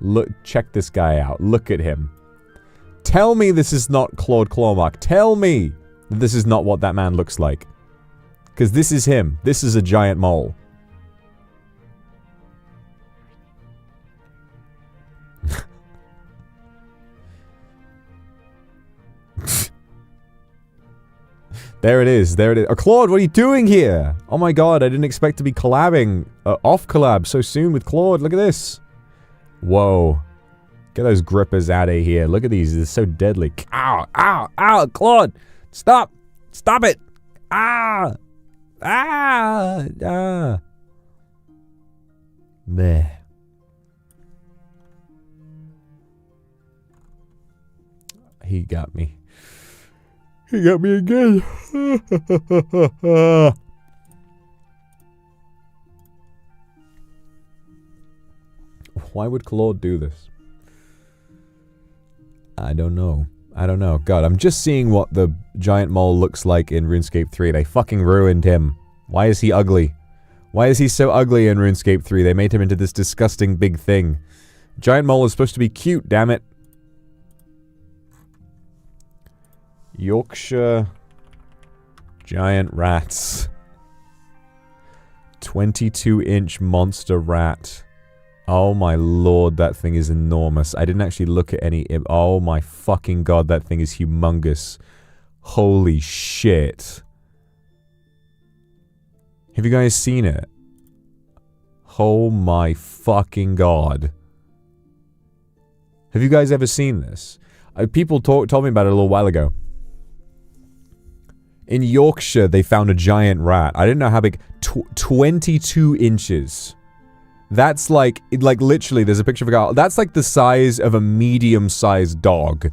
Look, check this guy out. Look at him. Tell me this is not Claude Clawmark. Tell me that this is not what that man looks like. Because this is him. This is a giant mole. There it is. There it is. Oh, Claude, what are you doing here? Oh my god, I didn't expect to be collabing. Off collab so soon with Claude. Look at this. Whoa. Get those grippers out of here. Look at these. They're so deadly. Ow, ow, ow, Claude. Stop. Stop it. Ah. Ah. Ah. There. He got me. He got me again. Why would Claude do this? I don't know. I don't know. God, I'm just seeing what the giant mole looks like in RuneScape 3. They fucking ruined him. Why is he ugly? Why is he so ugly in RuneScape 3? They made him into this disgusting big thing. Giant mole is supposed to be cute, damn it. Yorkshire giant rats. 22-inch monster rat. Oh my lord, that thing is enormous. I didn't actually look at any... Oh my fucking god, that thing is humongous. Holy shit. Have you guys seen it? Oh my fucking god. Have you guys ever seen this? People told me about it a little while ago. In Yorkshire, they found a giant rat. I didn't know how big. 22 inches. That's like literally, there's a picture of a guy. That's like the size of a medium-sized dog.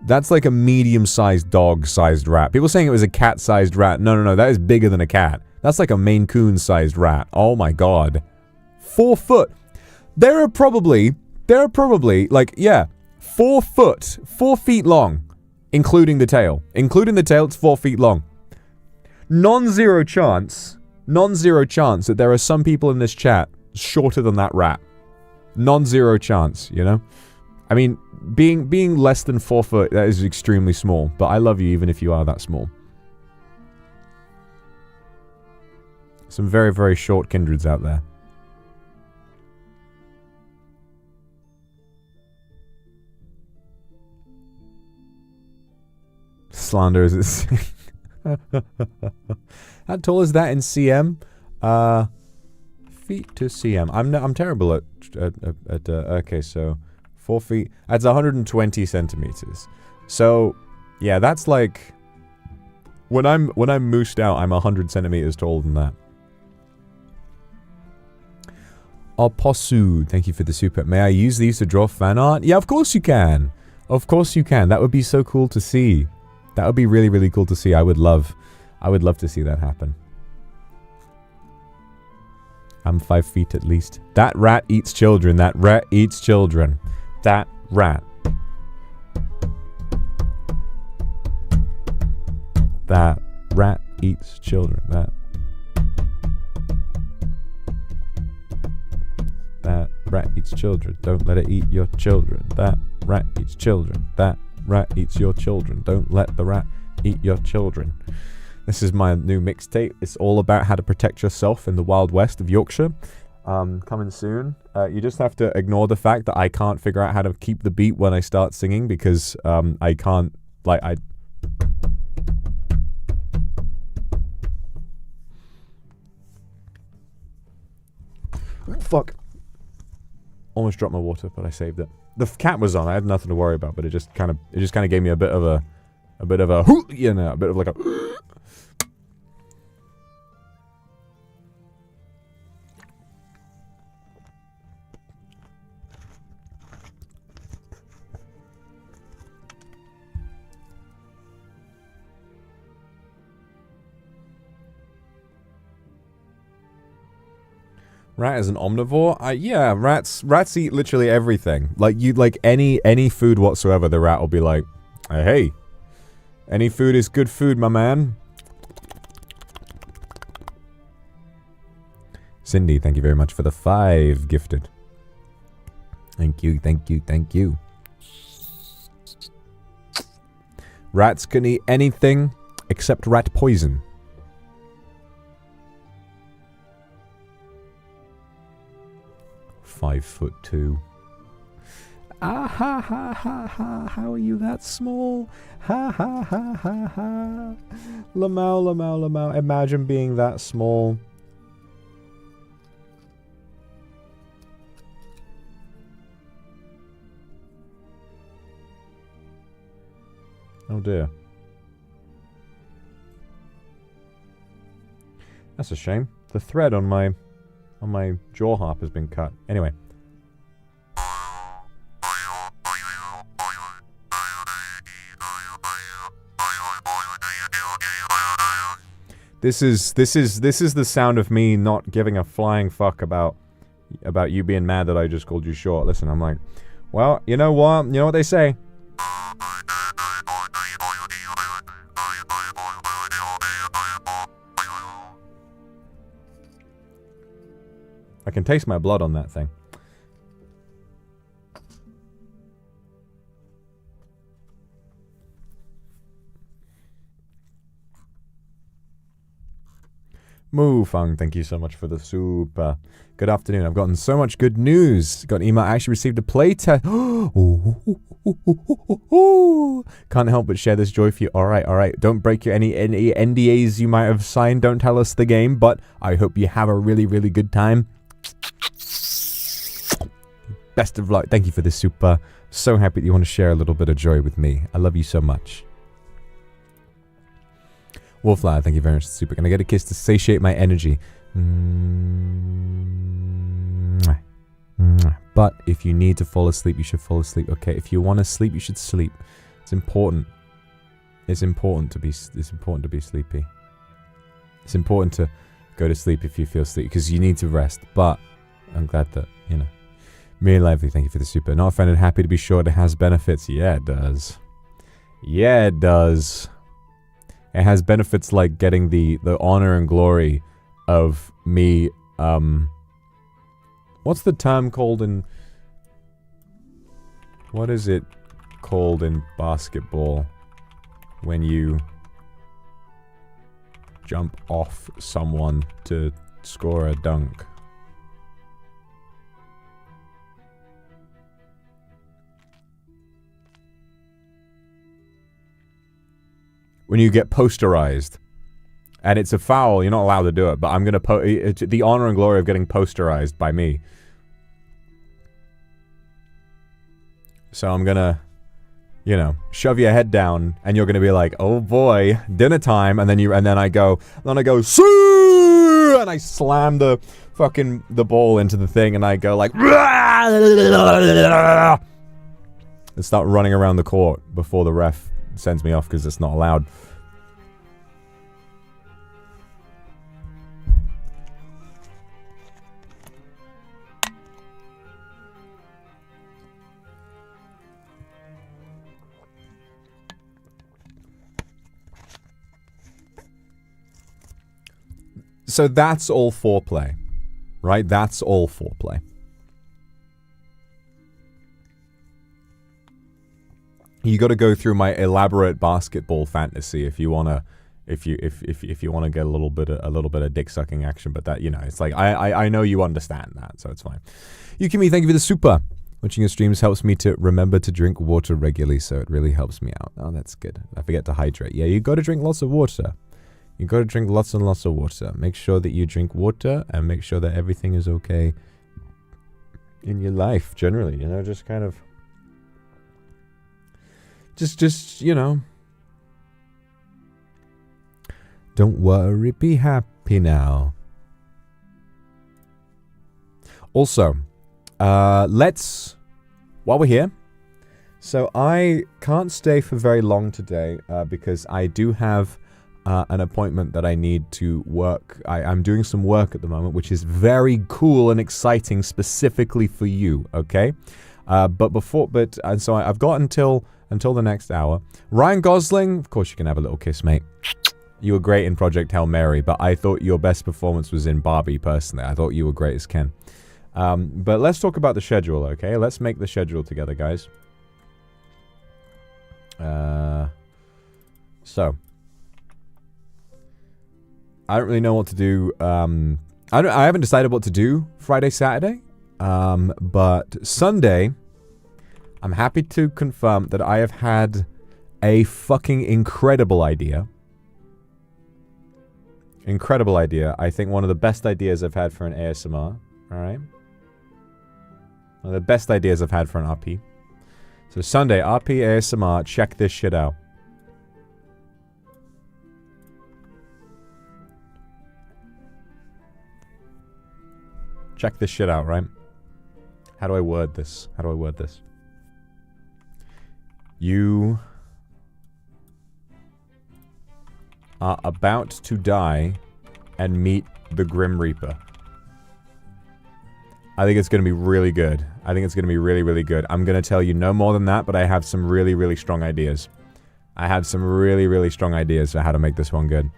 That's like a medium-sized dog-sized rat. People saying it was a cat-sized rat. No, no, no, that is bigger than a cat. That's like a Maine Coon-sized rat. Oh my god. 4 foot. There are probably, like, yeah, 4 foot, 4 feet long, including the tail. Including the tail, it's 4 feet long. Non-zero chance that there are some people in this chat shorter than that rat. Non-zero chance, you know? I mean, being less than 4 foot, that is extremely small. But I love you even if you are that small. Some very, very short kindreds out there. Slander is it? How tall is that in cm? Feet to cm. I'm terrible at okay, so 4 feet. That's 120 centimeters. So yeah, that's like when I'm moosed out, I'm 100 centimeters taller than that. Oposu, thank you for the super. May I use these to draw fan art? Yeah, of course you can. Of course you can. That would be so cool to see. That would be really, really cool to see. I would love to see that happen. I'm 5 feet at least. That rat eats children. That rat eats children. That rat. That rat eats children. That rat eats children. Don't let it eat your children. That rat eats children. That rat eats your children. Don't let the rat eat your children. This is my new mixtape. It's all about how to protect yourself in the Wild West of Yorkshire. Coming soon. You just have to ignore the fact that I can't figure out how to keep the beat when I start singing because I can't, like, Fuck. Almost dropped my water, but I saved it. The cat was on. I had nothing to worry about, but it just kind of gave me a bit of a you know, a bit of like a Rat is an omnivore? Yeah, rats eat literally everything. Like, any food whatsoever, the rat will be like, hey, any food is good food, my man. Cindy, thank you very much for the 5 gifted. Thank you, thank you, thank you. Rats can eat anything except rat poison. (5'2". Ah ha ha ha ha, how are you that small? Ha ha ha ha ha. Lamau, Lamau, Lamau, imagine being that small. Oh dear. That's a shame. The thread on my jaw harp has been cut. Anyway. This is the sound of me not giving a flying fuck about you being mad that I just called you short. Listen, I'm like, well, you know what? You know what they say. I can taste my blood on that thing. Moo Fung, thank you so much for the super. Good afternoon. I've gotten so much good news. Got an email. I actually received a play test. Can't help but share this joy for you. Alright. Don't break any NDAs you might have signed. Don't tell us the game, but I hope you have a really, really good time. Best of luck. Thank you for this super. So happy that you want to share a little bit of joy with me. I love you so much. Wolflower, thank you very much for the super. Can I get a kiss to satiate my energy? But if you need to fall asleep, you should fall asleep. Okay, if you want to sleep, you should sleep. It's important. It's important to be sleepy. It's important to go to sleep if you feel sleepy, because you need to rest. But I'm glad that, you know. Really lively, thank you for the super. Not offended, happy to be sure it has benefits. Yeah, it does. Yeah, it does. It has benefits like getting the honor and glory of me, what's the term called in... What is it called in basketball when you jump off someone to score a dunk? when you get posterized. And it's a foul, you're not allowed to do it, but I'm going to the honor and glory of getting posterized by me. So I'm going to, you know, shove your head down, and you're going to be like, oh boy, dinner time, and then I go, Sue! And I slam the ball into the thing, and I go like, and start running around the court before the ref sends me off because it's not allowed. So that's all foreplay, right? That's all foreplay. You got to go through my elaborate basketball fantasy if you wanna, if you wanna get a little bit of dick sucking action. But that, you know, it's like I know you understand that, so it's fine. Yukimi, thank you for the super. Watching your streams helps me to remember to drink water regularly, so it really helps me out. Oh, that's good. I forget to hydrate. Yeah, you got to drink lots of water. You got to drink lots and lots of water. Make sure that you drink water and make sure that everything is okay in your life generally, you know, just kind of just, you know, don't worry, be happy now. Also, let's, while we're here, so I can't stay for very long today because I do have an appointment that I need to work. I'm doing some work at the moment, which is very cool and exciting specifically for you, okay? So I've got until the next hour. Ryan Gosling, of course you can have a little kiss, mate. You were great in Project Hail Mary, but I thought your best performance was in Barbie, personally. I thought you were great as Ken. But let's talk about the schedule, okay? Let's make the schedule together, guys. So I don't really know what to do. I haven't decided what to do Friday, Saturday. But Sunday, I'm happy to confirm that I have had a fucking incredible idea. Incredible idea. I think one of the best ideas I've had for an ASMR. Alright? One of the best ideas I've had for an RP. So Sunday, RP ASMR, check this shit out. Check this shit out, right? How do I word this? How do I word this? You are about to die and meet the Grim Reaper. I think it's going to be really good. I think it's going to be really, really good. I'm going to tell you no more than that, but I have some really, really strong ideas. I have some really, really strong ideas for how to make this one good.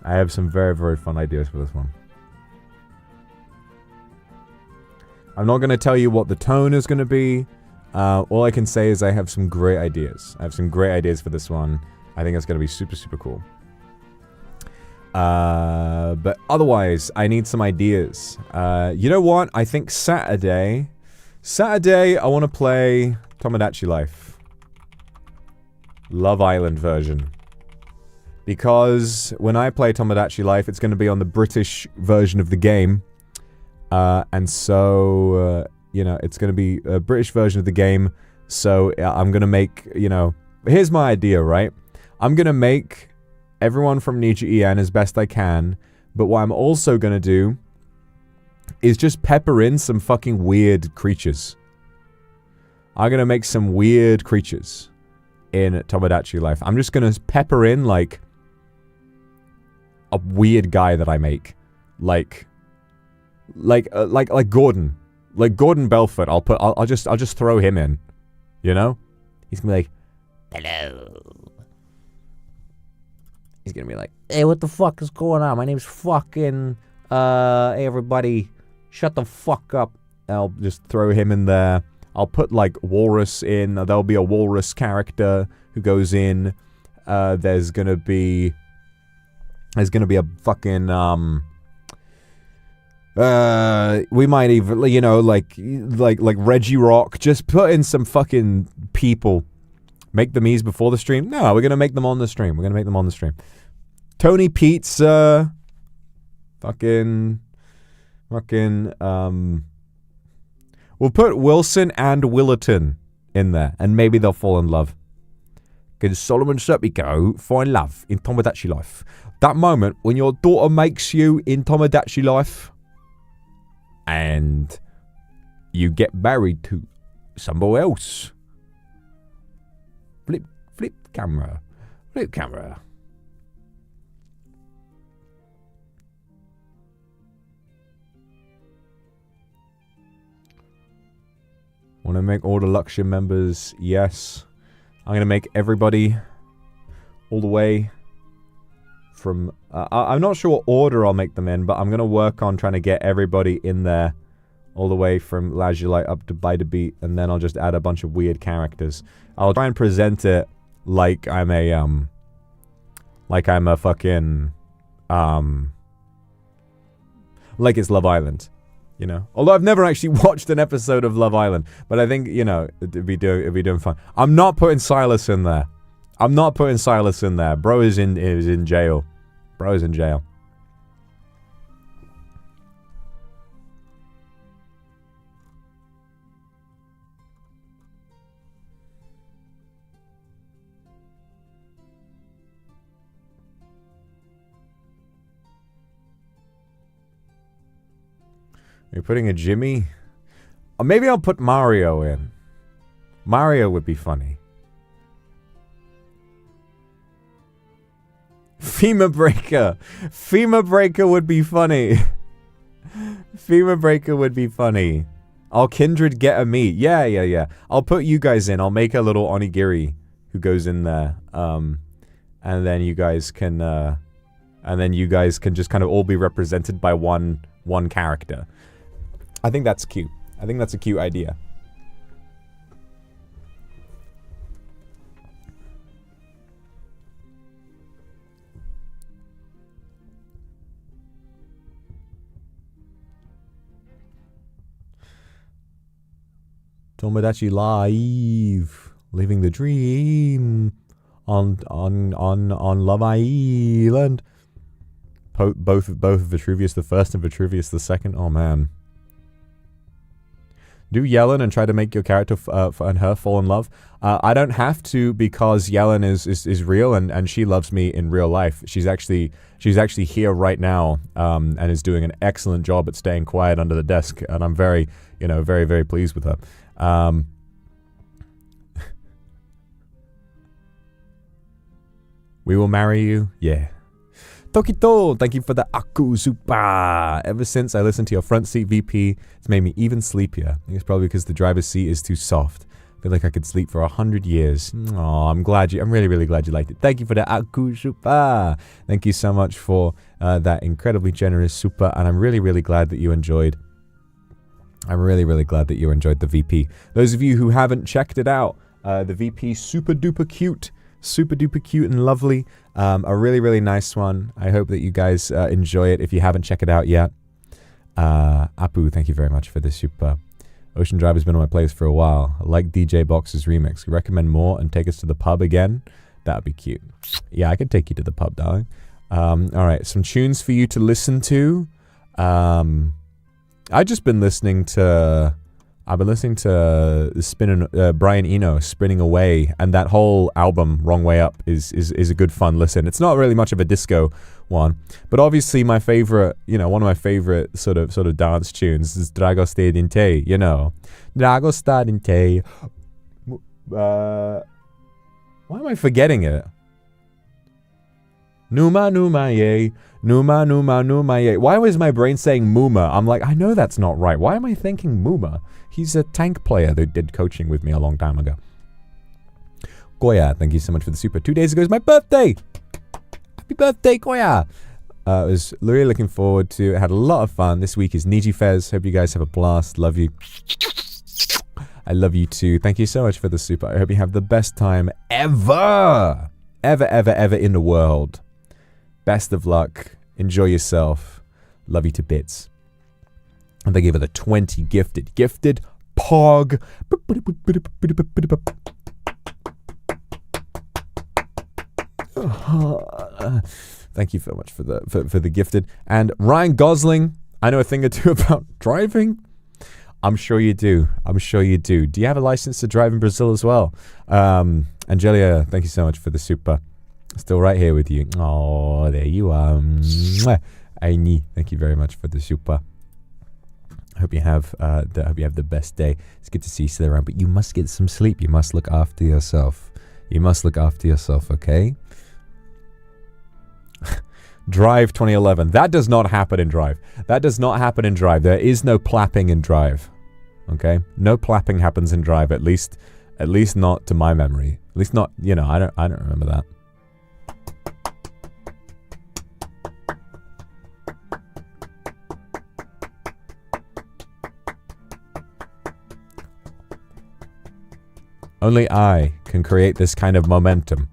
I have some very, very fun ideas for this one. I'm not going to tell you what the tone is going to be. All I can say is I have some great ideas. I have some great ideas for this one. I think it's going to be super, super cool. But otherwise, I need some ideas. You know what? I think Saturday, I want to play Tomodachi Life. Love Island version. Because when I play Tomodachi Life, it's going to be on the British version of the game. And so, you know, it's going to be a British version of the game. So I'm going to make, you know, here's my idea, right? I'm going to make everyone from NIJISANJI as best I can. But what I'm also going to do is just pepper in some fucking weird creatures. I'm going to make some weird creatures in Tomodachi Life. I'm just going to pepper in, like, a weird guy that I make. Like Gordon. Like Gordon Belfort. I'll just throw him in. You know? He's gonna be like, hello. He's gonna be like, hey, what the fuck is going on? My name's fucking, hey everybody, shut the fuck up. I'll just throw him in there. I'll put, like, Walrus in. There'll be a Walrus character who goes in. There's gonna be a fucking, We might even, you know, like Reggie Rock. Just put in some fucking people. Make them ease before the stream. No, we're gonna make them on the stream. We're gonna make them on the stream. Tony Pizza. Fucking. We'll put Wilson and Willerton in there, and maybe they'll fall in love. Because Solomon Serpico find love in Tomodachi Life. That moment when your daughter makes you in Tomodachi Life, and you get married to somebody else. Flip camera. Flip camera. Want to make all the Luxiem members? Yes. I'm going to make everybody all the way from... I'm not sure what order I'll make them in, but I'm going to work on trying to get everybody in there all the way from Lazulite up to By the Beat, and then I'll just add a bunch of weird characters. I'll try and present it like I'm a fucking... like it's Love Island. You know, although I've never actually watched an episode of Love Island, but I think, you know, it'd be doing fun. I'm not putting Silas in there. I'm not putting Silas in there. Bro is in jail. Bro is in jail. You're putting a Jimmy? Or maybe I'll put Mario in. Mario would be funny. Femur Breaker. Femur Breaker would be funny. Femur Breaker would be funny. I'll Kindred get a meat. Yeah. I'll put you guys in. I'll make a little onigiri who goes in there. And then you guys can just kind of all be represented by one character. I think that's cute. I think that's a cute idea. Tomodachi Live, living the dream on Love Island. Both Vitruvius the First and Vitruvius the Second. Oh man. Do Yellen and try to make your character and her fall in love. I don't have to, because Yellen is real and she loves me in real life. She's actually here right now and is doing an excellent job at staying quiet under the desk, and I'm very very pleased with her. We will marry you. Yeah. Tokito, thank you for the Aku Super. Ever since I listened to your front seat VP, it's made me even sleepier. I think it's probably because the driver's seat is too soft. I feel like I could sleep for 100 years. Oh, I'm really glad you liked it. Thank you for the Aku Super. Thank you so much for that incredibly generous super, and I'm really glad that you enjoyed. I'm really glad that you enjoyed the VP. Those of you who haven't checked it out, the VP super duper cute and lovely. A really nice one. I hope that you guys enjoy it if you haven't checked it out yet. Apu, thank you very much for this super. Ocean Drive has been on my playlist for a while. I like DJ Box's remix. You recommend more and take us to the pub again? That'd be cute. Yeah, I could take you to the pub, darling. Alright, some tunes for you to listen to. I've been listening to Brian Eno, Spinning Away, and that whole album, Wrong Way Up, is a good fun listen. It's not really much of a disco one, but obviously my favorite, one of my favorite sort of dance tunes is Drago Stadinte, Drago Stadinte. Why am I forgetting it? Numa ye. Numa ye. Why was my brain saying Muma? I'm like, I know that's not right. Why am I thinking Muma? He's a tank player that did coaching with me a long time ago. Goya, thank you so much for the super. 2 days ago is my birthday. Happy birthday, Goya. I was really looking forward to it. Had a lot of fun. This week is Niji Fez. Hope you guys have a blast. Love you. I love you too. Thank you so much for the super. I hope you have the best time ever in the world. Best of luck. Enjoy yourself. Love you to bits. And thank you for the 20 gifted. Gifted Pog. Thank you so much for the gifted. And Ryan Gosling, I know a thing or two about driving. I'm sure you do. I'm sure you do. Do you have a license to drive in Brazil as well? Angelia, thank you so much for the super. Still right here with you. Oh, there you are. Aini, thank you very much for the super. Hope you have the best day. It's good to see you still around, but you must get some sleep. You must look after yourself. You must look after yourself, okay? Drive 2011. That does not happen in Drive. That does not happen in Drive. There is no plapping in Drive. Okay? No plapping happens in Drive, at least not to my memory. At least not, you know, I don't remember that. Only I can create this kind of momentum.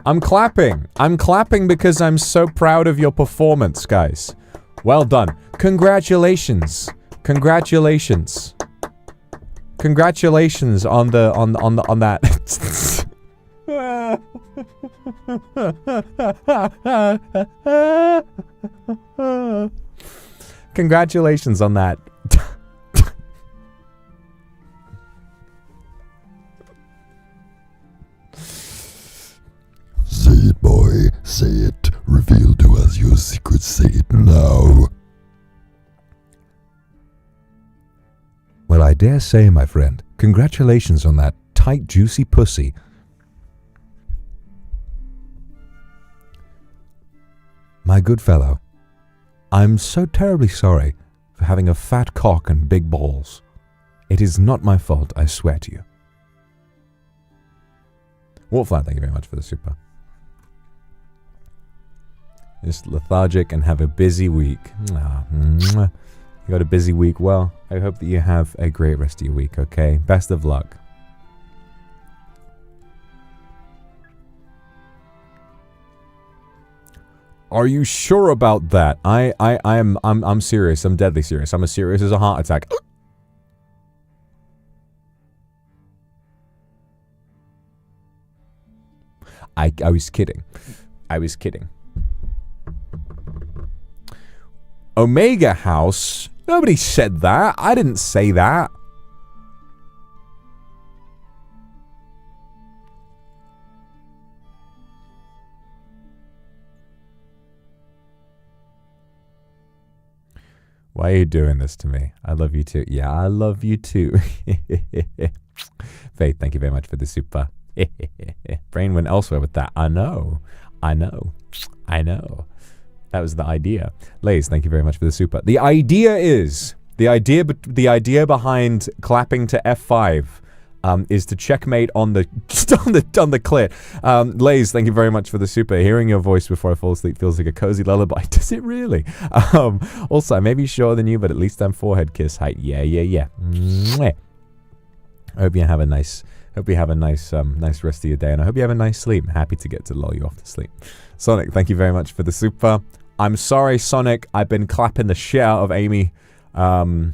I'm clapping. I'm clapping because I'm so proud of your performance, guys. Well done. Congratulations. Congratulations. Congratulations on that. Congratulations on that. Say it, boy. Say it. Reveal to us your secret. Say it now. Well, I dare say, my friend, congratulations on that tight, juicy pussy. My good fellow, I'm so terribly sorry for having a fat cock and big balls. It is not my fault, I swear to you. Warflat, thank you very much for the super. Just lethargic and have a busy week. You got a busy week. Well, I hope that you have a great rest of your week, okay? Best of luck. Are you sure about that? I'm serious. I'm deadly serious. I'm as serious as a heart attack. I was kidding. I was kidding. Omega House? Nobody said that. I didn't say that. Why are you doing this to me? I love you too. Yeah, I love you too. Faith, thank you very much for the super. Brain went elsewhere with that. I know. I know. I know. That was the idea. Lays, thank you very much for the super. The idea is, the idea behind clapping to F5 is to checkmate on the on the clear. Lays, thank you very much for the super. Hearing your voice before I fall asleep feels like a cozy lullaby. Does it really? Also, I may be shorter than you, but at least I'm forehead kiss height. Yeah. Mwah. I hope you have a nice nice rest of your day, and I hope you have a nice sleep. I'm happy to get to lull you off to sleep. Sonic, thank you very much for the super. I'm sorry, Sonic. I've been clapping the shit out of Amy. I'm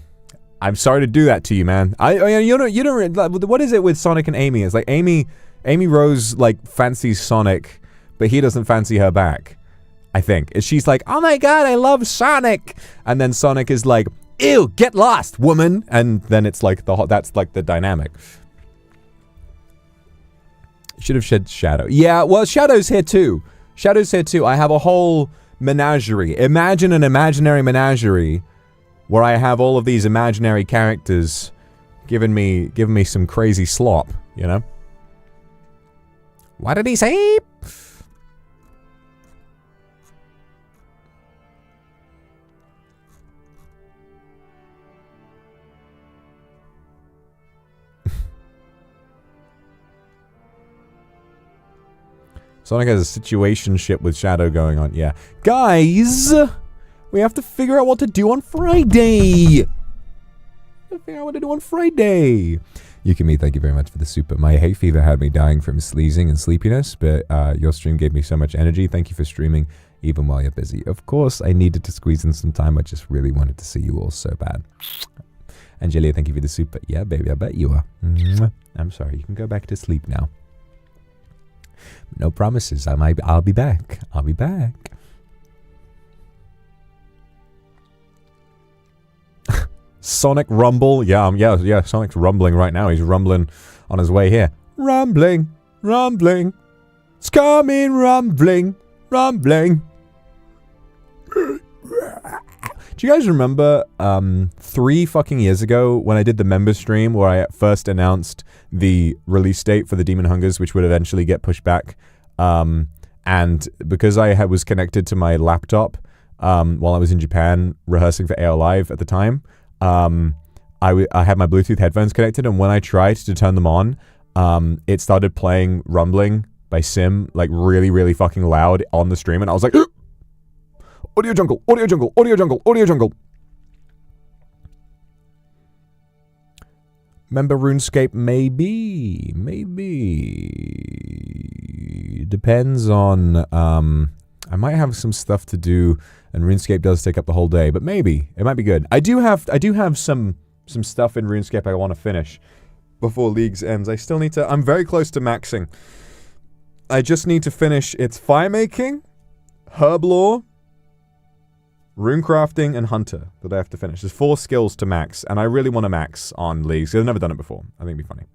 sorry to do that to you, man. You don't. What is it with Sonic and Amy? It's like Amy Rose like fancies Sonic, but he doesn't fancy her back. I think she's like, oh my god, I love Sonic, and then Sonic is like, ew, get lost, woman, and then it's like that's like the dynamic. Should have shed Shadow. Yeah, well, Shadow's here too. Shadow's here too. I have a whole menagerie. Imagine an imaginary menagerie where I have all of these imaginary characters giving me some crazy slop, you know? What did he say? Sonic has a situationship with Shadow going on. Yeah. Guys! We have to figure out what to do on Friday! Yukimi, thank you very much for the super. My hay fever had me dying from sleazing and sleepiness, but your stream gave me so much energy. Thank you for streaming, even while you're busy. Of course, I needed to squeeze in some time. I just really wanted to see you all so bad. Angelia, thank you for the super. Yeah, baby, I bet you are. I'm sorry. You can go back to sleep now. No promises. I'll be back. I'll be back. Sonic rumble. Yeah. Sonic's rumbling right now. He's rumbling on his way here. Rumbling. It's coming, rumbling. Do you guys remember 3 fucking years ago when I did the member stream where I first announced the release date for the Demon Hungers, which would eventually get pushed back? And because I was connected to my laptop while I was in Japan rehearsing for AO Live at the time, I had my Bluetooth headphones connected, and when I tried to turn them on, it started playing Rumbling by Sim, like really, really fucking loud on the stream, and I was like, Audio jungle. Remember RuneScape? Maybe. Depends on, I might have some stuff to do, and RuneScape does take up the whole day, but maybe. It might be good. I do have some stuff in RuneScape I want to finish before Leagues ends. I still need to, I'm very close to maxing. I just need to finish its fire making, herb lore, runecrafting, and hunter that I have to finish. There's 4 skills to max, and I really want to max on Leagues. I've never done it before. I think it'd be funny.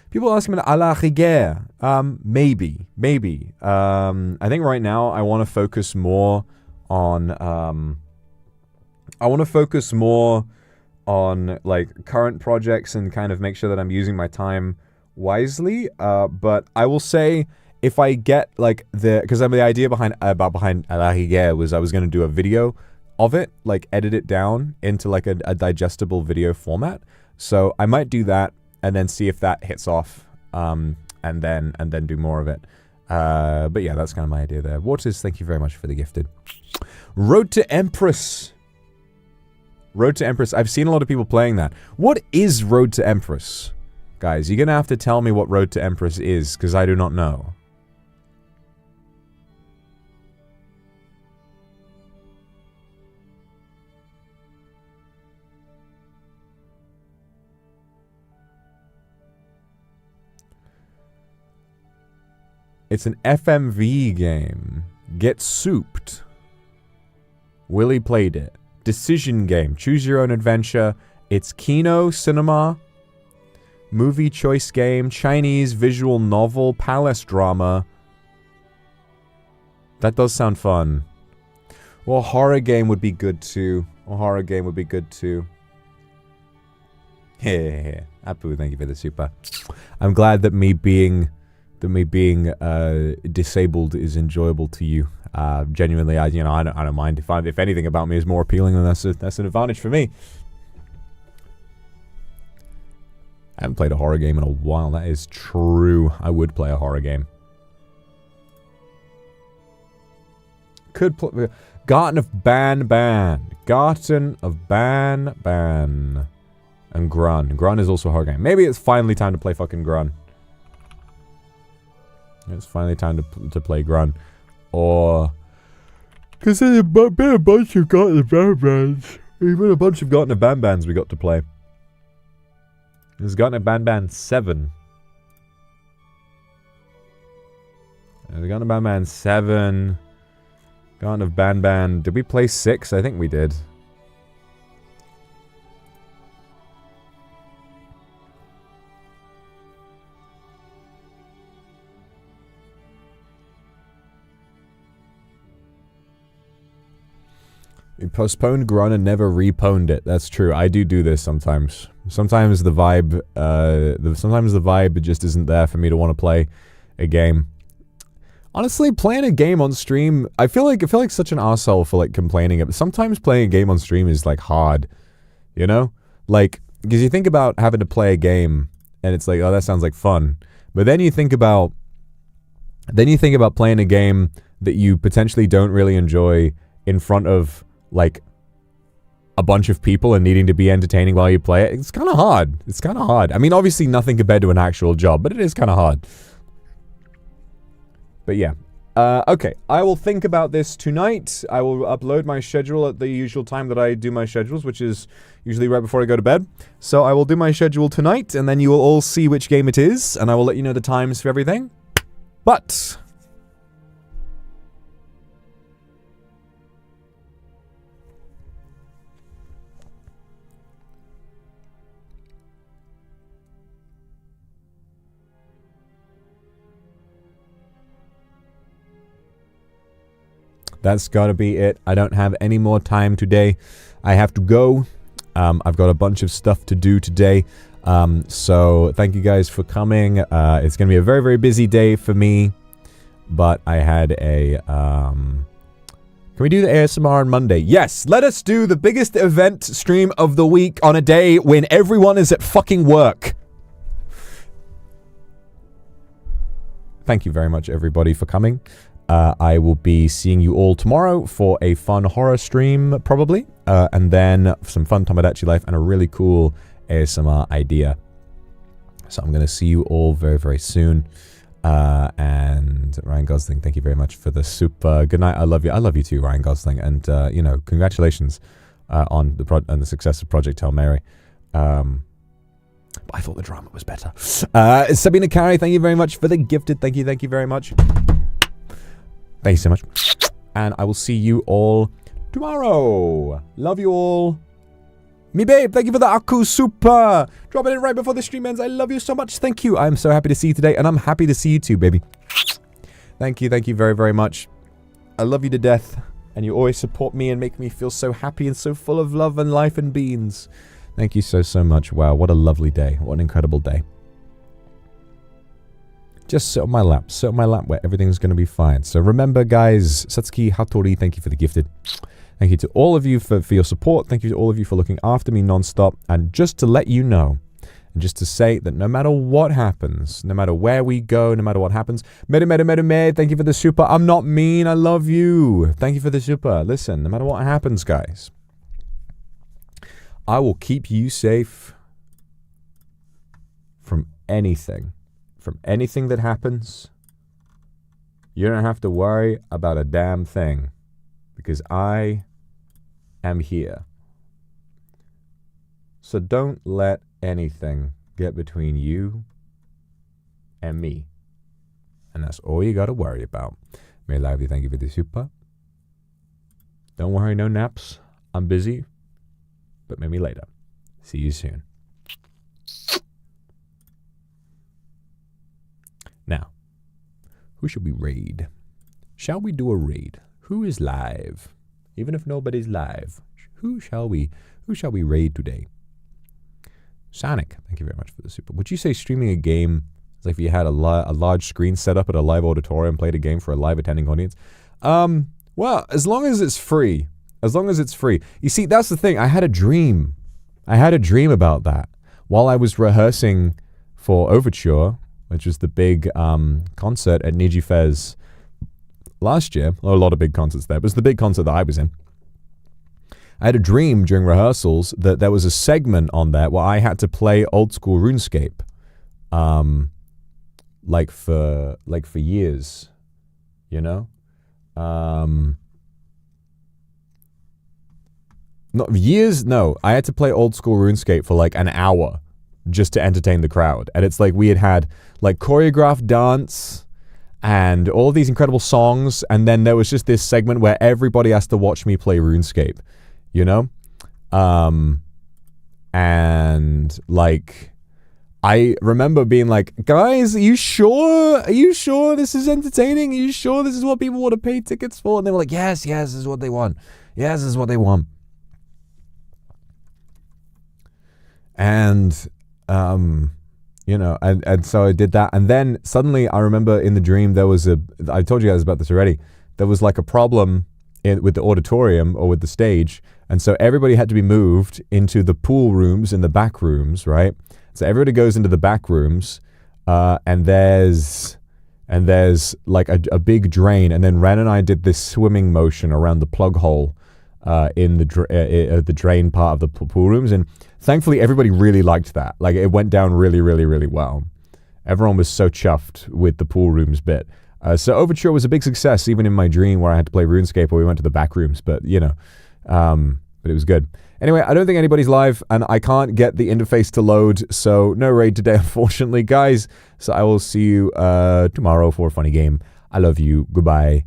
People ask me, à la rigueur. Maybe. I think right now I want to focus more on, like, current projects and kind of make sure that I'm using my time wisely. But I will say, if I get, like, because the idea behind à la rigueur was I was going to do a video of it, like, edit it down into, like, a digestible video format. So I might do that and then see if that hits off, and then do more of it. But yeah, that's kind of my idea there. Waters, thank you very much for the gifted. Road to Empress. I've seen a lot of people playing that. What is Road to Empress? Guys, you're going to have to tell me what Road to Empress is, because I do not know. It's an FMV game. Get souped. Willie played it. Decision game. Choose your own adventure. It's Kino Cinema. Movie choice game. Chinese visual novel. Palace drama. That does sound fun. Well, a horror game would be good too. Yeah. Apu, thank you for the super. I'm glad that me being disabled is enjoyable to you. Genuinely, I don't mind. If anything about me is more appealing, then that's an advantage for me. I haven't played a horror game in a while. That is true. I would play a horror game. Could play Garten of Ban. Garten of Ban. And Grun. Grun is also a horror game. Maybe it's finally time to play fucking Grun. It's finally time to play Grun. Or... because there's been a bunch of Garten of Ban-Bans. Even a bunch of Garten of Ban-Bans we got to play. There's Garten of Ban-Ban 7. There's Garten of Ban-Ban 7. Garten of Ban-Ban... did we play 6? I think we did. We postponed Grun and never reponed it. That's true. I do this sometimes. Sometimes the vibe, just isn't there for me to want to play a game. Honestly, playing a game on stream, I feel like such an arsehole for like complaining. But sometimes playing a game on stream is like hard, you know? Like, because you think about having to play a game, and it's like, oh, that sounds like fun. But then you think about playing a game that you potentially don't really enjoy in front of like a bunch of people and needing to be entertaining while you play it, it's kind of hard. It's kind of hard. I mean, obviously nothing compared to an actual job, but it is kind of hard. But yeah. Okay, I will think about this tonight. I will upload my schedule at the usual time that I do my schedules, which is usually right before I go to bed. So I will do my schedule tonight, and then you will all see which game it is, and I will let you know the times for everything. But that's gotta be it. I don't have any more time today. I have to go. I've got a bunch of stuff to do today. So thank you guys for coming. It's gonna be a very, very busy day for me. But I had a... Can we do the ASMR on Monday? Yes, let us do the biggest event stream of the week on a day when everyone is at fucking work. Thank you very much, everybody, for coming. I will be seeing you all tomorrow for a fun horror stream, probably. And then some fun Tomodachi Life and a really cool ASMR idea. So I'm going to see you all very, very soon. And Ryan Gosling, thank you very much for the super good night. I love you. I love you too, Ryan Gosling. And, you know, congratulations on the success of Project Hail Mary. I thought the drama was better. Sabina Carey, thank you very much for the gifted. Thank you very much. Thank you so much. And I will see you all tomorrow. Love you all. Me babe, thank you for the Aku Super. Dropping it right before the stream ends. I love you so much. Thank you. I'm so happy to see you today. And I'm happy to see you too, baby. Thank you very, very much. I love you to death. And you always support me and make me feel so happy and so full of love and life and beans. Thank you so much. Wow, what a lovely day. What an incredible day. Just sit on my lap. Sit on my lap where everything's going to be fine. So remember, guys, Satsuki Hattori, thank you for the gifted. Thank you to all of you for your support. Thank you to all of you for looking after me nonstop. And just to let you know, and just to say that no matter what happens, no matter where we go, no matter what happens, thank you for the super. I'm not mean. I love you. Thank you for the super. Listen, no matter what happens, guys, I will keep you safe from anything. From anything that happens. You don't have to worry about a damn thing. Because I am here. So don't let anything get between you and me. And that's all you gotta worry about. May Lively, thank you for the super. Don't worry, no naps. I'm busy. But maybe later. See you soon. Now, who should we raid? Shall we do a raid? Who is live? Even if nobody's live, who shall we raid today? Sonic, thank you very much for the super. Would you say streaming a game is like if you had a large screen set up at a live auditorium, played a game for a live attending audience? Well, as long as it's free. As long as it's free. You see, that's the thing. I had a dream. I had a dream about that while I was rehearsing for Overture, which was the big concert at NIJIFES last year. A lot of big concerts there, but it was the big concert that I was in. I had a dream during rehearsals that there was a segment on there where I had to play old school RuneScape, like for years, you know. Not years. No, I had to play old school RuneScape for like an hour just to entertain the crowd, and it's like we had like choreographed dance and all these incredible songs, and then there was just this segment where everybody has to watch me play RuneScape, you know? And like I remember being like, guys, are you sure? Are you sure this is entertaining? Are you sure this is what people want to pay tickets for? And they were like, yes, this is what they want. Yes, this is what they want. And you know, and so I did that, and then suddenly I remember in the dream there was I told you guys about this already, there was like a problem with the auditorium or with the stage, and so everybody had to be moved into the pool rooms in the back rooms, right? So everybody goes into the back rooms, and there's like a big drain, and then Ren and I did this swimming motion around the plug hole in the drain part of the pool rooms, and thankfully everybody really liked that. Like, it went down really, really, really well. Everyone was so chuffed with the pool rooms bit. So Overture was a big success, even in my dream where I had to play RuneScape where we went to the back rooms, but but it was good. Anyway, I don't think anybody's live, and I can't get the interface to load, so no raid today, unfortunately, guys. So I will see you tomorrow for a funny game. I love you. Goodbye.